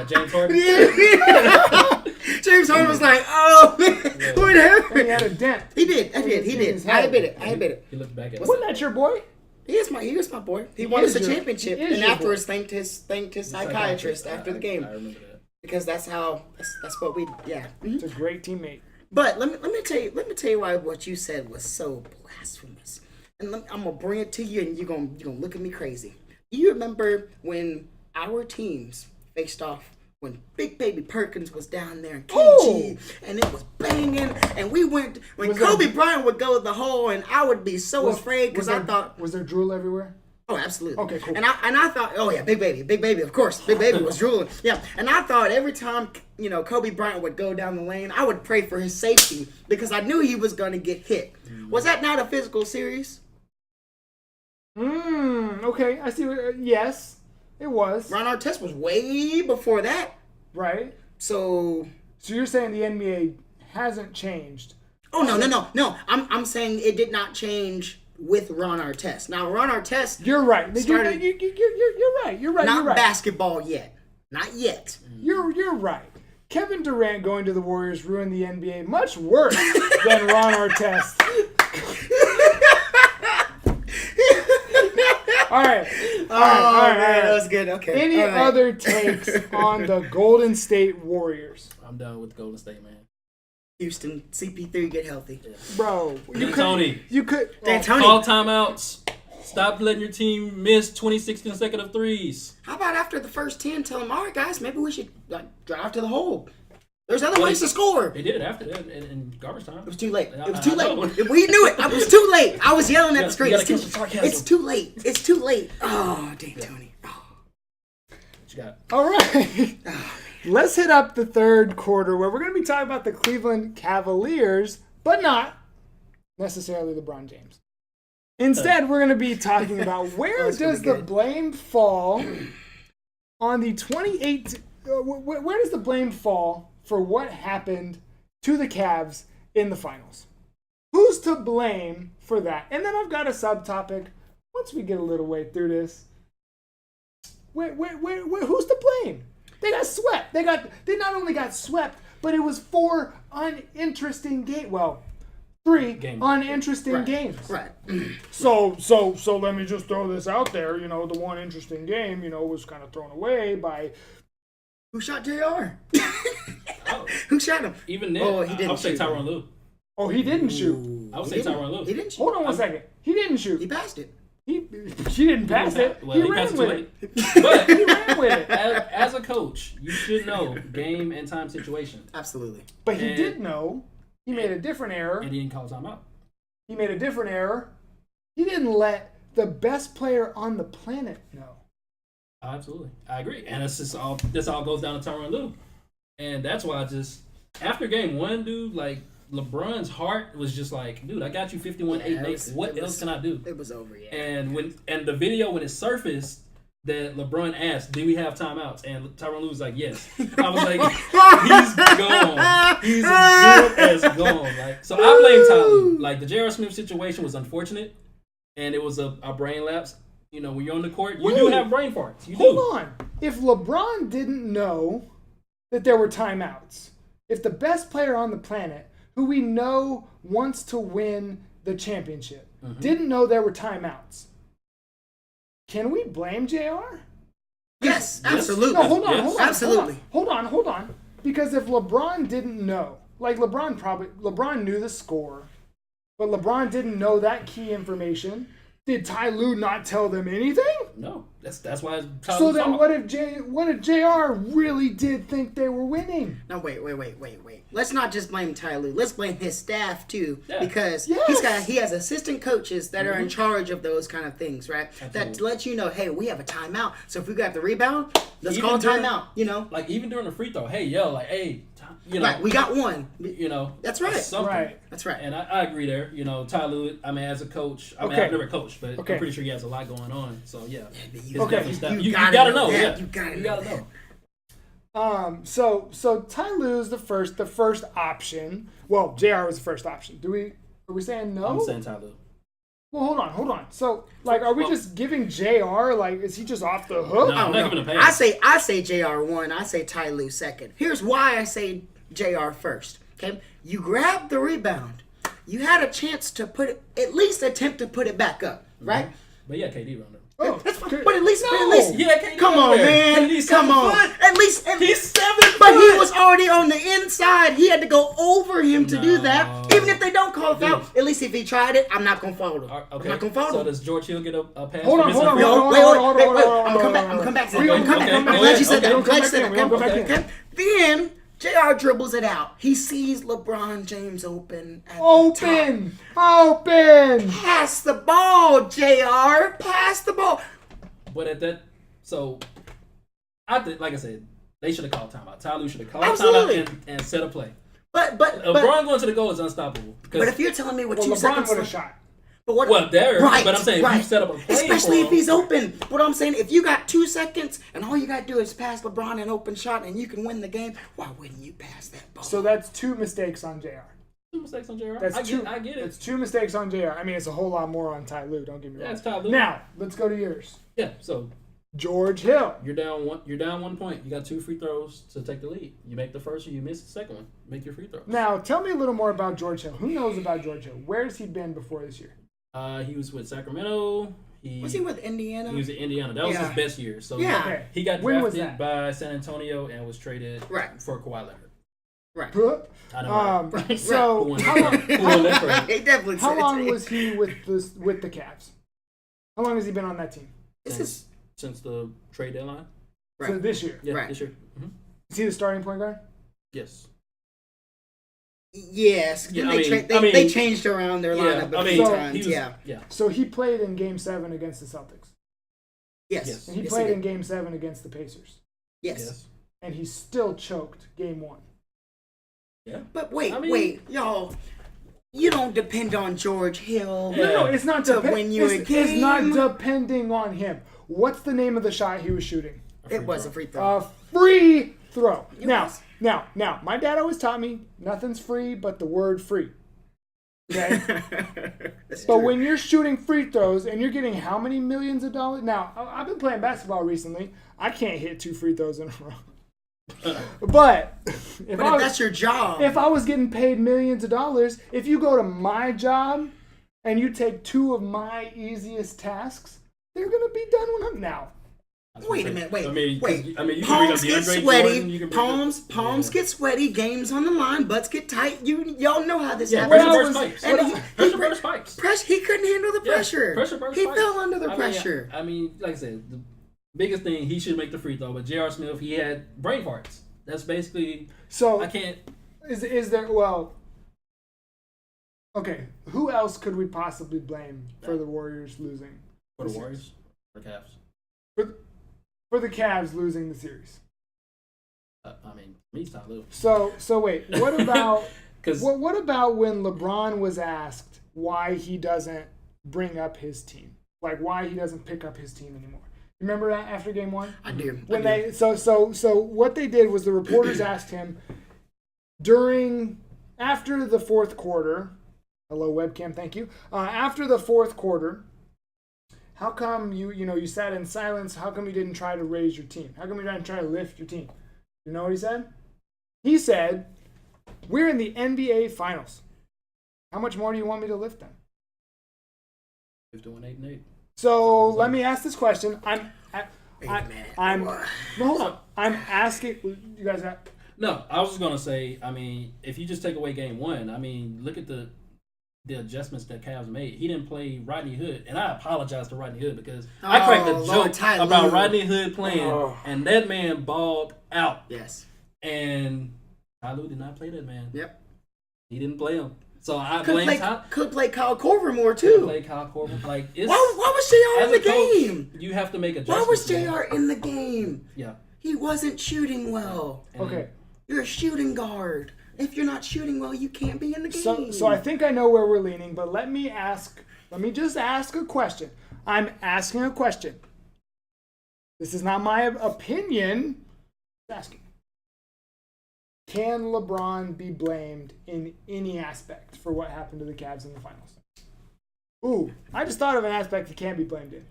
James Harden? Yeah. James Harden was like, oh, man, what happened? He had a dent. He did. I admit it. He looked back at Wasn't that your boy? He is my boy. He won us a championship, and afterwards thanked his psychiatrist after the game. I remember that because that's what we It's a great teammate. But let me tell you why what you said was so blasphemous, and I'm gonna bring it to you, and you're gonna look at me crazy. Do you remember when our teams faced off? When Big Baby Perkins was down there in KG, and it was banging, and we went when Kobe Bryant would go to the hole, and I would be so afraid because I thought, was there drool everywhere? Oh, absolutely. Okay, cool. And I thought, oh yeah, Big Baby, of course, Big Baby was drooling. Yeah, and I thought every time Kobe Bryant would go down the lane, I would pray for his safety because I knew he was going to get hit. Was that not a physical series? Okay, I see. Yes. It was. Ron Artest was way before that. Right. So you're saying the NBA hasn't changed? Oh no. I'm saying it did not change with Ron Artest. Now Ron Artest. You're right. You're right. Not basketball yet. Not yet. You're right. Kevin Durant going to the Warriors ruined the NBA much worse than Ron Artest. All right. That was good. Okay. Any other takes on the Golden State Warriors? I'm done with Golden State, man. Houston, CP3, get healthy. Yeah. Bro. You could. Call timeouts. Stop letting your team miss 26 consecutive threes. How about after the first 10, tell them, all right, guys, maybe we should drive to the hole. There's other ways to score. They did it after that in garbage time. It was too late. We knew it. I was too late. I was yelling at the screen. It's too late. Oh, damn, Tony. Oh. What you got? All right. Let's hit up the third quarter where we're going to be talking about the Cleveland Cavaliers, but not necessarily LeBron James. Instead, we're going to be talking about where does the blame fall on the 28... Where does the blame fall for what happened to the Cavs in the finals? Who's to blame for that? And then I've got a subtopic. Once we get a little way through this, who's to blame? They got swept. They not only got swept, but it was 4 uninteresting games. Well, 3 uninteresting games. Right. So let me just throw this out there. You know, the one interesting game, you know, was kind of thrown away by. Who shot JR? Who shot him? Even then, Oh, he didn't I would say shoot. Tyronn Lue. Oh, he didn't shoot. I would say Tyronn Lue. He didn't shoot. Hold on one second. He didn't shoot. He passed it. He didn't pass it. Well, He he ran passed it with too it. late. But He ran with it. as a coach, you should know game and time situation. Absolutely. But he And- did know. He made a different error. And he didn't call timeout. He made a different error. He didn't let the best player on the planet know. Absolutely, I agree, and this all goes down to Tyronn Lue, and that's why after game 1, dude, like LeBron's heart was just like, dude, I got you 51, 8, and 8. What else can I do? It was over, yeah. And the video when it surfaced that LeBron asked, "Do we have timeouts?" and Tyronn Lue was like, "Yes." I was like, "He's gone. He's as good as gone." Like, so I blame Ty Lue. Like the J.R. Smith situation was unfortunate, and it was a brain lapse. You know, when you're on the court, you do have brain farts. You Hold do. on. If LeBron didn't know that there were timeouts, if the best player on the planet, who we know wants to win the championship, didn't know there were timeouts, can we blame JR? Yes, absolutely. No, hold on, Yes. hold on. Absolutely. Hold on. Because if LeBron didn't know, like LeBron knew the score, but LeBron didn't know that key information. Did Ty Lue not tell them anything? No, that's why. It's Ty So Lue's then, fault. what if JR really did think they were winning? No, wait. Let's not just blame Ty Lue. Let's blame his staff too, Yeah. because Yes. he has assistant coaches that are in charge of those kind of things, right? That Absolutely. let you know, hey, we have a timeout. So if we got the rebound, let's Even call a during- timeout. You know, Like even during the free throw, hey yo, like hey, you know, right? We got one. you know, That's right. something. Right. That's right. And I agree there. You know, Ty Lue, I mean, as a coach, I mean, Okay. I've never coached, but Okay. I'm pretty sure he has a lot going on. So yeah, but It's you- Okay. definitely stuff. you You gotta gotta know know. that. Yeah, You gotta know. So Ty Lue's the first option. Well, JR was the first option. Are we saying no? I'm saying Ty Lue. Well, hold on. So, like, are we just giving JR, like, is he just off the hook? No. I'm not giving a pass. I say JR 1. I say Ty Lue 2nd. Here's why I say JR first. Okay, you grabbed the rebound. You had a chance to at least attempt to put it back up, right? But yeah, KD run there. Oh, That's fine. okay. But at least, Yeah, KD come run on, there. man. KD's Come 7 on. foot. At least, He's 7 but he foot. was already on the inside. He had to go over him to do that. No. Even if they don't call it foul, at least if he tried it, I'm not gonna follow him. Okay. I'm not gonna follow So him. does George Hill get a pass? Hold for on, missing hold on, a free hold throw? on. Wait. I'm hold gonna come on, back. hold I'm on. gonna come back to We that. gonna come back. I'm glad you said that. I'm glad you said We gonna come back in. that. Then JR dribbles it out. He sees LeBron James open at the Open! top. Open! Pass the ball, JR. Pass the ball. But at that, so I think, like I said, they should have called timeout. Ty Lue should have called Absolutely. timeout and set a play. But LeBron going to the goal is unstoppable. but if you're telling me with Well, 2 LeBron seconds would have left, shot. but what? Well, there, right, but I'm saying if you set up a play especially for if he's him- open. What I'm saying, if you got 2 seconds and all you got to do is pass LeBron an open shot and you can win the game, why wouldn't you pass that ball? So that's 2 mistakes on JR. Two mistakes on JR. That's I two. get it. It's 2 mistakes on JR. I mean, it's a whole lot more on Ty Lue. Don't get me wrong. Yeah, it's Ty Lue. Now, let's go to yours. Yeah, so George Hill. you're down 1 point. You got 2 free throws to take the lead. You make the first or you miss the second one. Make your free throws. Now, tell me a little more about George Hill. Who knows about George Hill? Where has he been before this year? He was with Sacramento. Was he with Indiana? He was at Indiana. That was Yeah. his best year. So Yeah. Okay. he got When was drafted that? by San Antonio and was traded Right. for Kawhi Leonard. Right. I know. So, Who won how long, Who won that trade? He definitely how said long it. was he with the Cavs? How long has he been on that team? This is Since the trade deadline? So Right. this year. Yeah, Right. this year. Is he the starting point guard? Yes. yes. Yeah, They changed around their lineup a few so times. he was, Yeah. So he played in Game 7 against the Celtics. Yes. Yes. And he Yes, played did. in Game 7 against the Pacers. Yes. And he still choked Game 1. Yeah. But wait, I mean- wait, y'all. You don't depend on George Hill. Yeah. No, it's not To win you a It's not game. depending on him. What's the name of the shot he was shooting? It was a free throw. A free throw. It Now, was. now, my dad always taught me nothing's free but the word free. Okay? That's But true. when you're shooting free throws and you're getting how many millions of dollars? Now, I've been playing basketball recently. I can't hit 2 free throws in a row. But if that's your job. If I was getting paid millions of dollars, if you go to my job and you take two of my easiest tasks, they're gonna be done when I'm now. Wait a minute. Wait. I mean, you can palms bring up get DeAndre sweaty. Jordan, Palms get sweaty. Games on the line. Butts get tight. Y'all know how this pressure happens. burst pipes. Pressure burst pipes. He couldn't handle the pressure. Pressure burst he pipes. fell under the pressure. I mean, like I said, the biggest thing, he should make the free throw. But J.R. Smith, he had brain farts. That's basically. So I can't. Is there? Well, okay. Who else could we possibly blame for the Warriors losing? For the Warriors or Cavs? For the Cavs losing the series. I mean, me, it's not Lou. So wait. What about? what about when LeBron was asked why he doesn't bring up his team, like why he doesn't pick up his team anymore? Remember that after game one? I do. So what they did was the reporters asked him after the fourth quarter. Hello webcam, thank you. After the fourth quarter, how come you sat in silence? How come you didn't try to raise your team? How come you didn't try to lift your team? You know what he said? He said, "We're in the NBA Finals. How much more do you want me to lift them?" 51-8-8. So let me ask this question. Wait a minute. Hold on. I'm asking you guys. No, I was just gonna say. I mean, if you just take away game one, I mean, look at the adjustments that Cavs made. He didn't play Rodney Hood, and I apologize to Rodney Hood because I cracked a joke about Rodney Hood playing, and that man balled out. Yes. And Ty Lue did not play that man. Yep. He didn't play him. So I could blame play Kyle Korver more too. Play Kyle Korver. Like, why was JR in the game? You have to make adjustments. Why was JR in the game? Yeah. He wasn't shooting well. Okay. You're a shooting guard. If you're not shooting well, you can't be in the game. So I think I know where we're leaning, but let me just ask a question. I'm asking a question. This is not my opinion. I'm asking. Can LeBron be blamed in any aspect for what happened to the Cavs in the finals? Ooh, I just thought of an aspect he can't be blamed in.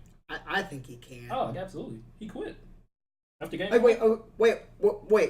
I think he can. Oh, absolutely. He quit. After game wait.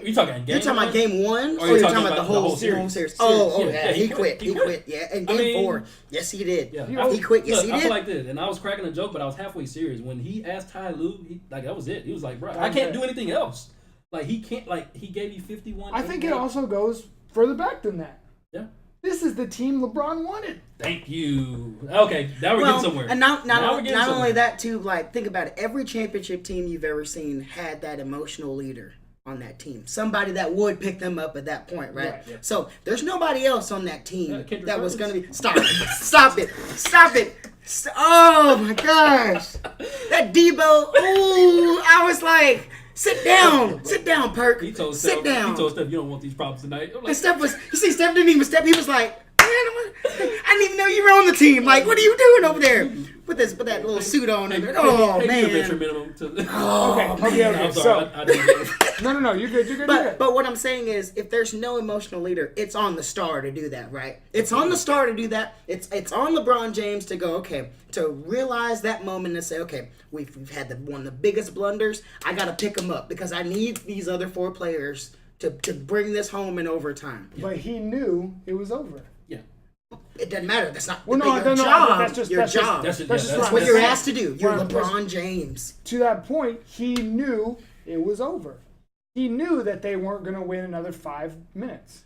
You talking game? You're talking about game one, or you're talking about the whole series? Yeah, he quit. He quit. Yeah, and game four, yes, he did. Yeah, he quit. Yes, he did. I feel like this, and I was cracking a joke, but I was halfway serious when he asked Ty Lue. That was it. He was like, "Bro, I can't do anything else." Like he can't. Like he gave you 51. I think it also goes further back than that. Yeah. This is the team LeBron wanted. Thank you. Okay, now we're getting somewhere. And not only that, too, like, think about it. Every championship team you've ever seen had that emotional leader on that team. Somebody that would pick them up at that point, right? Yeah. So there's nobody else on that team that was going to be... Stop it. Oh, my gosh. That Debo, ooh, I was like... Sit down, Perk. He told Steph, you don't want these problems tonight. Like, and Steph didn't even step. He was like, I didn't even know you were on the team. Like, what are you doing over there with that little suit on? Man. Okay. So, no, you're good. But what I'm saying is, if there's no emotional leader, it's on the star to do that, right? It's on the star to do that. It's on LeBron James to go, okay, to realize that moment and say, okay, we've had one of the biggest blunders. I got to pick them up because I need these other four players to bring this home in overtime. But he knew it was over. Yeah. It doesn't matter. That's not your job. That's your job. That's what you're asked to do. You're LeBron James. To that point, he knew it was over. He knew that they weren't going to win another 5 minutes.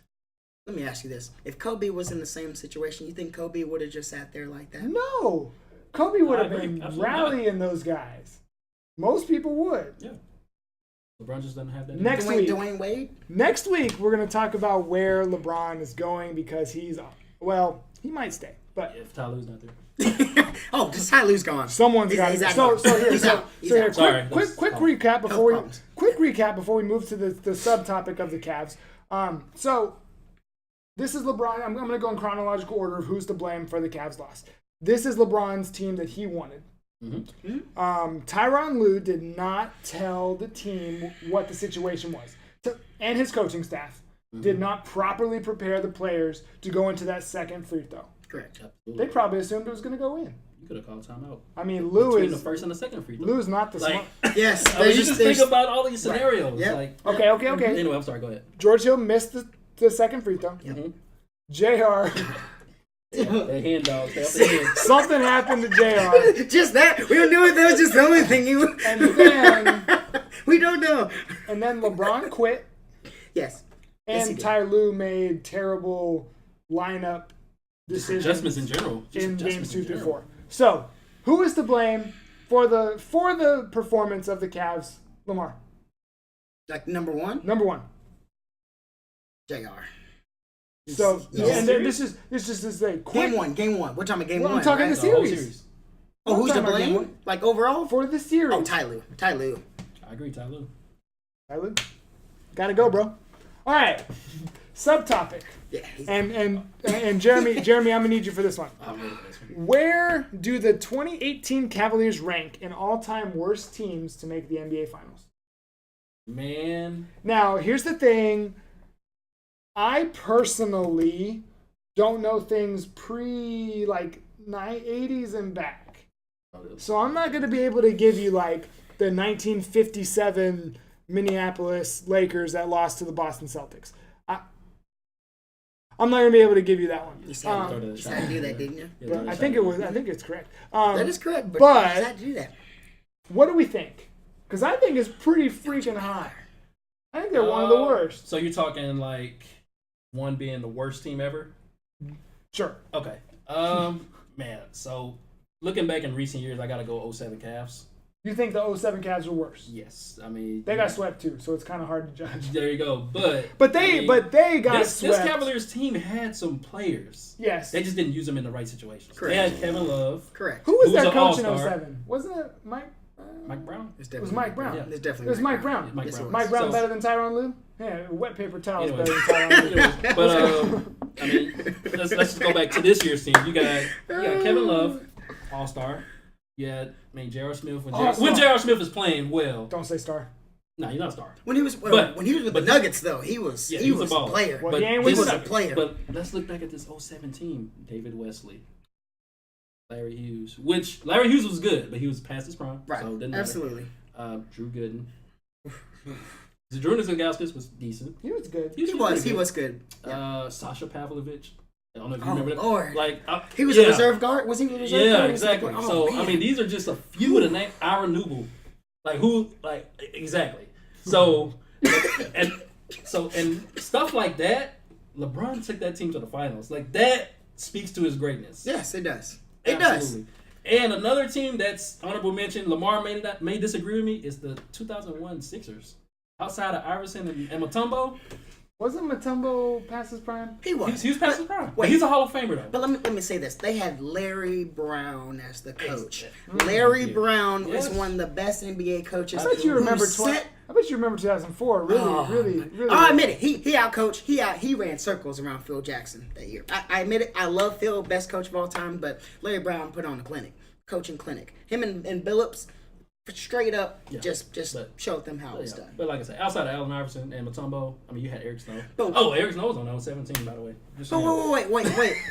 Let me ask you this. If Kobe was in the same situation, you think Kobe would have just sat there like that? No. Kobe would have been rallying those guys. Most people would. Yeah. LeBron just doesn't have that. Dwayne Wade? Next week, we're going to talk about where LeBron is going because he might stay. But if Ty Lue's not there. Oh, just Ty Lue's gone. Someone's got to go. Quick recap before we move to the subtopic of the Cavs. So this is LeBron. I'm going to go in chronological order of who's to blame for the Cavs' loss. This is LeBron's team that he wanted. Mm-hmm. Tyronn Lue did not tell the team what the situation was, and his coaching staff did not properly prepare the players to go into that second free throw. Correct. Absolutely. They probably assumed it was going to go in. You could have called timeout. I mean, Lou Between is the first and the second free throw. Lou's not the smart. Yes. I mean, you just think about all these scenarios. Right. Yep. Like, Okay. Anyway, I'm sorry. Go ahead. George Hill missed the second free throw. Mm-hmm. JR. That hand dog. Stay off the hand. Something happened to JR. Just that. We don't know if that was just the only thing you. And then We don't know. And then LeBron quit. Yes. And Ty Lue made terrible lineup decisions. Adjustments in general. Just In games adjustments 2 in through general. 4. So, who is to blame for the performance of the Cavs? Lamar. Like number one, Number 1. JR. So, Yes. and then this is a quick. Game one. We're talking about game Well, one. I'm talking right? the The whole series. Oh, who's to I'm talking about game blame? one. Like overall? For the series. Oh, Ty Lue. I agree, Tyler. Ty Lue. Gotta go, bro. All right. Subtopic. Yeah. And Jeremy, I'm gonna need you for this one. I'm ready for this one. Where do the 2018 Cavaliers rank in all-time worst teams to make the NBA Finals? Man. Now, here's the thing. I personally don't know things pre 80s and back. So I'm not going to be able to give you like the 1957 Minneapolis Lakers that lost to the Boston Celtics. I'm not going to be able to give you that one. You said to do that, didn't you? Yeah, But I think it's correct. That is correct, but but- you had to do that. What do we think? Because I think it's pretty freaking high. I think they're one of the worst. So you're talking like one being the worst team ever? Sure. Okay. Man, so looking back in recent years, I got to go 07 Cavs. You think the 07 Cavs are worse? Yes. I mean, They got swept too, so it's kind of hard to judge. There you go. But They got this swept. Cavaliers team had some players. Yes. They just didn't use them in the right situations. Correct. They had Kevin Love. Correct. Who was Who's their an coach in all-star? 07? Wasn't it Mike? Mike Brown. It was Mike Brown. Yeah. It's definitely It was Mike Brown. Mike Yes, it Brown. was. Mike Brown So- better than Tyronn Lue? Yeah, wet paper towels Anyway. better than Tyronn Lue. But I mean, let's just go back to this year's team. You got Kevin Love, All Star. Yeah, J.R. Smith. When J.R. Smith is playing well, Don't say star. no, you're not a star. When he was with the Nuggets, though, he was Yeah, he was a baller. player. Well, But he ain't He with was the a player. But let's look back at this 07 team. David Wesley, Larry Hughes. Which Larry Hughes was good, but he was past his prime. Right. So it didn't matter. Absolutely. Drew Gooden. Zdrunas Ilgauskas was decent. He was good. He was good. Sasha Pavlovich. I don't know if you Oh, remember that. Lord. Like He was a reserve guard. Was he a reserve Yeah, guard? exactly. Oh, So man. I mean, these are just a few of the name. Aaron Newble, exactly. So and stuff like that. LeBron took that team to the finals. Like that speaks to his greatness. Yes, it does. It does. Absolutely. And another team that's honorable mention, Lamar may disagree with me, is the 2001 Sixers. Outside of Iverson and Mutombo, Wasn't Mutombo past his prime? He was. he was past his prime. Wait. He's a Hall of Famer though. But let me say this: they had Larry Brown as the coach. Mm-hmm. Larry Brown Yes. was one of the best NBA coaches. I bet you remember. who set- I bet you remember 2004. Really. I admit it. He outcoached. He ran circles around Phil Jackson that year. I admit it. I love Phil, best coach of all time. But Larry Brown put on a coaching clinic. Him and Billups, straight up, Yeah. just But- showed them how it's Yeah. done. But like I said, outside of Allen Iverson and Mutombo, I mean, you had Eric Snow. But- Eric Snow was on that 17, by the way. Just so you know. Wait.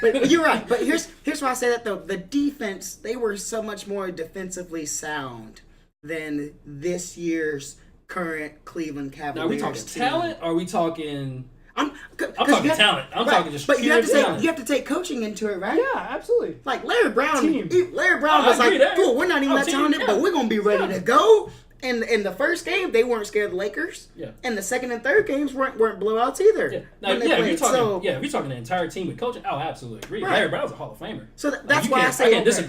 But you're right. But here's why I say that though. The defense, they were so much more defensively sound than this year's current Cleveland Cavaliers. Now, are we talking team. talent or are we talking... I'm talking talent. I'm talking just But you pure have to talent. you have to take coaching into it, right? Yeah, absolutely. Like Larry Brown, Team. Larry Brown I was agree like, there. "Cool, we're not even that Team, talented, yeah. but we're gonna be ready Yeah. to go." And in the first game, they weren't scared of the Lakers. Yeah. And the second and third games weren't blowouts either. Yeah. Now, when they if you're played. talking, So, if you're talking the entire team with coaching, I'll absolutely agree. Right. Larry Brown's a Hall of Famer. so that's You why I can't- say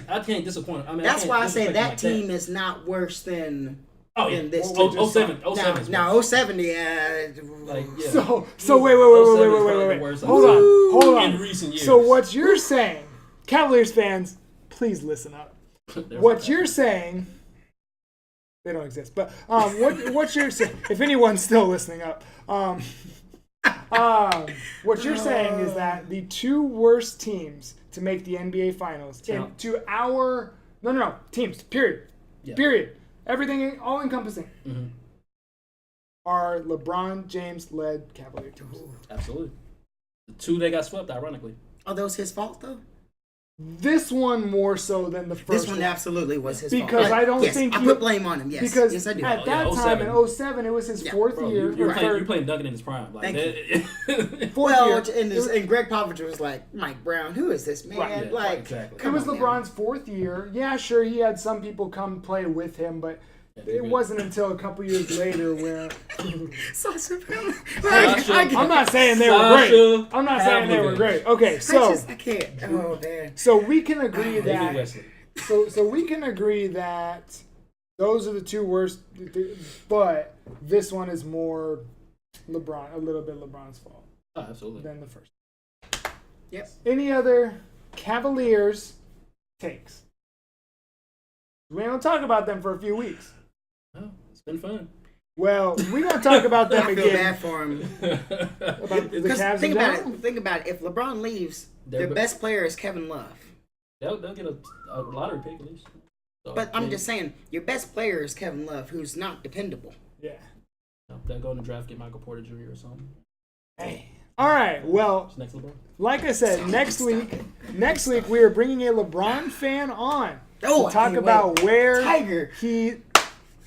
I can't disappoint. I mean, that's why I say that like team is not worse than Oh yeah, than this oh, team. 07 is Now worse. 07, yeah. Like, yeah. So wait. 07 is Wait. probably the Hold on. in recent years. So what you're saying, Cavaliers fans, please listen up. What you're saying, they don't exist. But what you're saying, if anyone's still listening up, what you're saying is that the two worst teams to make the NBA Finals, Count. to our teams. Period. Yeah. Period. Everything, all encompassing, Mhm. are LeBron James led Cavalier teams. Absolutely. The two that got swept, ironically. Are those his fault though? This one more so than the first This one absolutely was his fault. Because I don't yes, think I you- put blame on him. Yes, Because yes, I do. at that time in 07, it was his fourth Bro, year. you're or playing Duncan in his prime. Like, Thank fourth well, year. and Greg Popovich was like, Mike Brown, who is this man? Right, yeah, like, exactly. It come was on, LeBron's fourth year. Yeah, sure, he had some people come play with him, but it wasn't until a couple years later where. Sasha, I'm not saying they were great. I'm not saying they were great. Okay, so I can't. Oh man. so we can agree David that. Wesley. So we can agree that those are the two worst, but this one is more LeBron, a little bit LeBron's fault Oh, absolutely. than the first. Yep. Any other Cavaliers takes? We ain't gonna talk about them for a few weeks. Oh, it's been fun. Well, we're gonna talk about them I feel again. bad for him. About the Because Cavs think in about general? it. Think about it. If LeBron leaves, their best player is Kevin Love. They'll get a lottery pick at least. So, But I'm just saying, your best player is Kevin Love, who's not dependable. Yeah. They'll go in the draft, get Michael Porter Jr. or something. Hey. All right. Well, What's next, LeBron? like I said, next week we are bringing a LeBron fan on Oh, to talk about where Tiger. he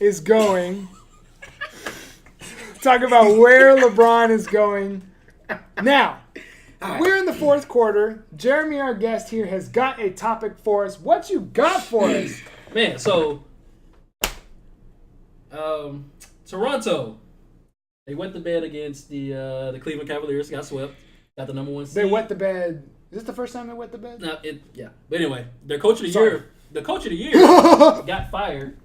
is going. Talk about where LeBron is going. Now, we're in the fourth quarter. Jeremy, our guest here, has got a topic for us. What you got for us? Man, so Toronto, they went to bed against the Cleveland Cavaliers, got swept, got the number one seed. They wet the bed. Is this the first time they wet the bed? No, But anyway, their coach of the Sorry. year, the coach of the year got fired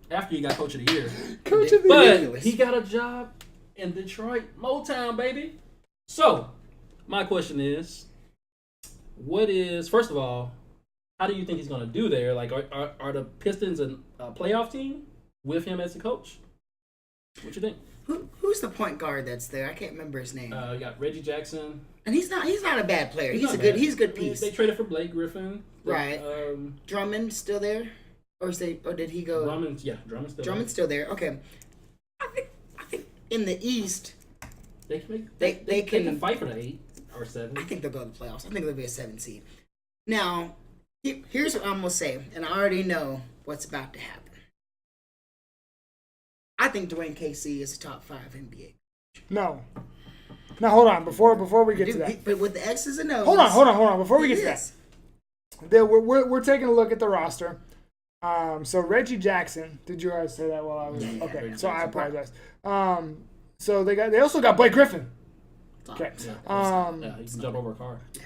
after he got coach of the year. Coach of the But year. he got a job in Detroit, Motown, baby. So, my question is, first of all, how do you think he's going to do there? Like, are the Pistons a playoff team with him as the coach? What you think? Who's the point guard that's there? I can't remember his name. You got Reggie Jackson. And he's not a bad player. He's not a good bad. piece. They traded for Blake Griffin. Right. Drummond still there? Or did he go? Drummond's still Drummond's still there. Okay. I think in the East there. they can fight for the 8 or 7. I think they'll go to the playoffs. I think they'll be a 7 seed. Now, here's what I'm gonna say, and I already know what's about to happen. I think Dwayne Casey is a top 5 NBA. No. Now, hold on. Before we get to Dude, that. but with the X's and O's. Hold on. Before we get to yes. that. We're taking a look at the roster. So Reggie Jackson. Did you guys say that while I was? Yeah. Okay. Reggie So I Jackson. apologize. So they also got Blake Griffin. Okay. Yeah, he can jump over a car. Yeah.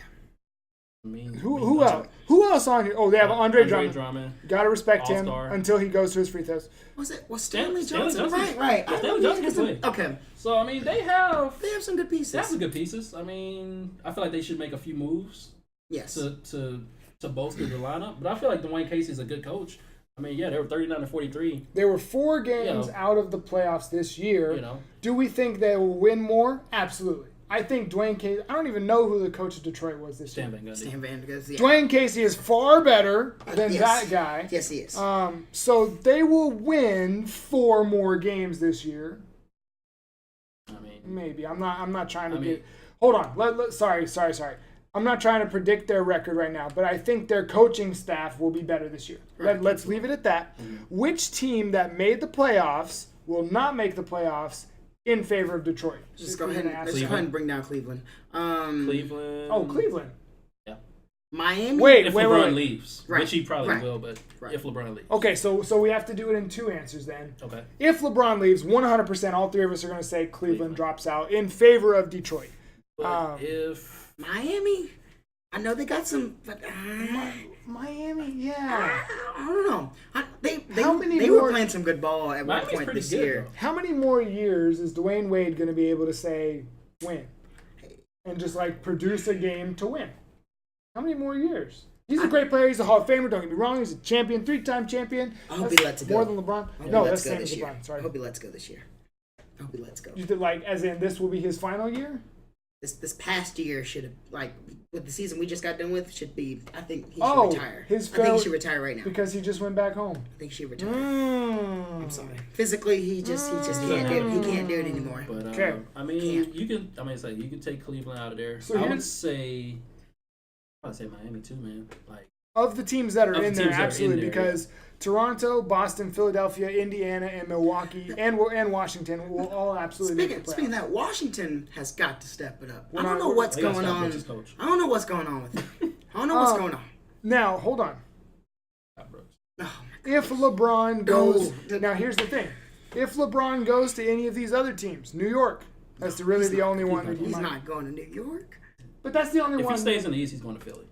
Who else? Who else on here? Oh, they have Andre Drummond. Gotta respect him All-star. until he goes to his free throws. Was Stanley Johnson? Johnson. Right. Yeah, Stanley Johnson can play. Okay. So, I mean, they have some good pieces. some good pieces. I mean, I feel like they should make a few moves Yes. to bolster the lineup. But I feel like Dwayne Casey's a good coach. I mean, yeah, they were 39-43. They were 4 games out of the playoffs this year. You know, Do we think they will win more? Absolutely. I think Dwayne Casey. I don't even know who the coach of Detroit was this year. Stan Van Gundy. Yeah. Dwayne Casey is far better than that guy. Yes, he is. So they will win 4 more games this year. I mean, Maybe. I'm not trying to get. Hold on. Sorry. I'm not trying to predict their record right now, but I think their coaching staff will be better this year. Right. Let's leave it at that. Mm-hmm. Which team that made the playoffs will not make the playoffs in favor of Detroit? Let's go ahead and bring down Cleveland. Cleveland. Oh, Cleveland. Miami. If LeBron leaves, Right. which he probably Right. will, but Right. if LeBron leaves. Okay, so we have to do it in 2 answers then. Okay. If LeBron leaves, 100%, all 3 of us are going to say Cleveland drops out in favor of Detroit. But if Miami, I know they got some, but Miami, yeah. I don't know. How many they more- were playing some good ball at one Miami's point pretty this good, year. though. How many more years is Dwayne Wade going to be able to say win? And just like produce a game to win? How many more years? He's a great player. He's a Hall of Famer. Don't get me wrong. He's a champion, 3-time champion. I hope he That's lets it go. more than LeBron. I hope No, he that's lets go same as this year. LeBron. Sorry. I hope he lets go this year. I hope he lets go. You think, like, as in this will be his final year? This past year should have, like, with the season we just got done with, should be. I think he should Oh, retire. his I think fail- he should retire right now. Because he just went back home. I think he should retire. I'm I'm sorry. Physically, he just can't do it. He can't do it anymore. But Okay. I mean, you can. I mean, you can take Cleveland out of there. So I would here's- say Miami too, man. Like Of the teams that are Of the in there, teams that are in absolutely, there, because Toronto, Boston, Philadelphia, Indiana, and Milwaukee, and Washington will all absolutely make the Speaking of playoffs. that, Washington has got to step it up. We're I don't not- know what's They gotta going stop on. Brooks' coach. I don't know what's going on with him. I don't know what's going on. Now, hold on. Stop Brooks. Oh, If LeBron goes, No. now here's the thing: if LeBron goes to any of these other teams, New York, that's really the only one that he he's might. not going to New York. But that's the only If one. he stays in the East, he's going to Philly.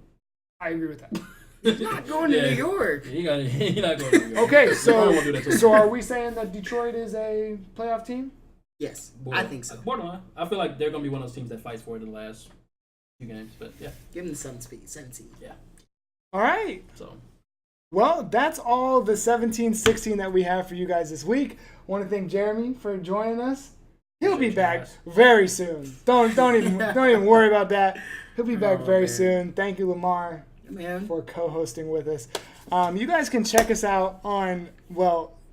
I agree with that. He's not going to New York. He not going to New York. Okay, LeBron won't do that to him. so are we saying that Detroit is a playoff team? Yes, Borderline. I think so. Borderline. I feel like they're going to be one of those teams that fights for it in the last few games. But yeah, Give him the 17. yeah. All right. So Well, that's all the 17-16 that we have for you guys this week. I want to thank Jeremy for joining us. He'll be back very soon. Don't even worry about that. He'll be back very soon. Thank you, Lamar, Man. for co-hosting with us. You guys can check us out on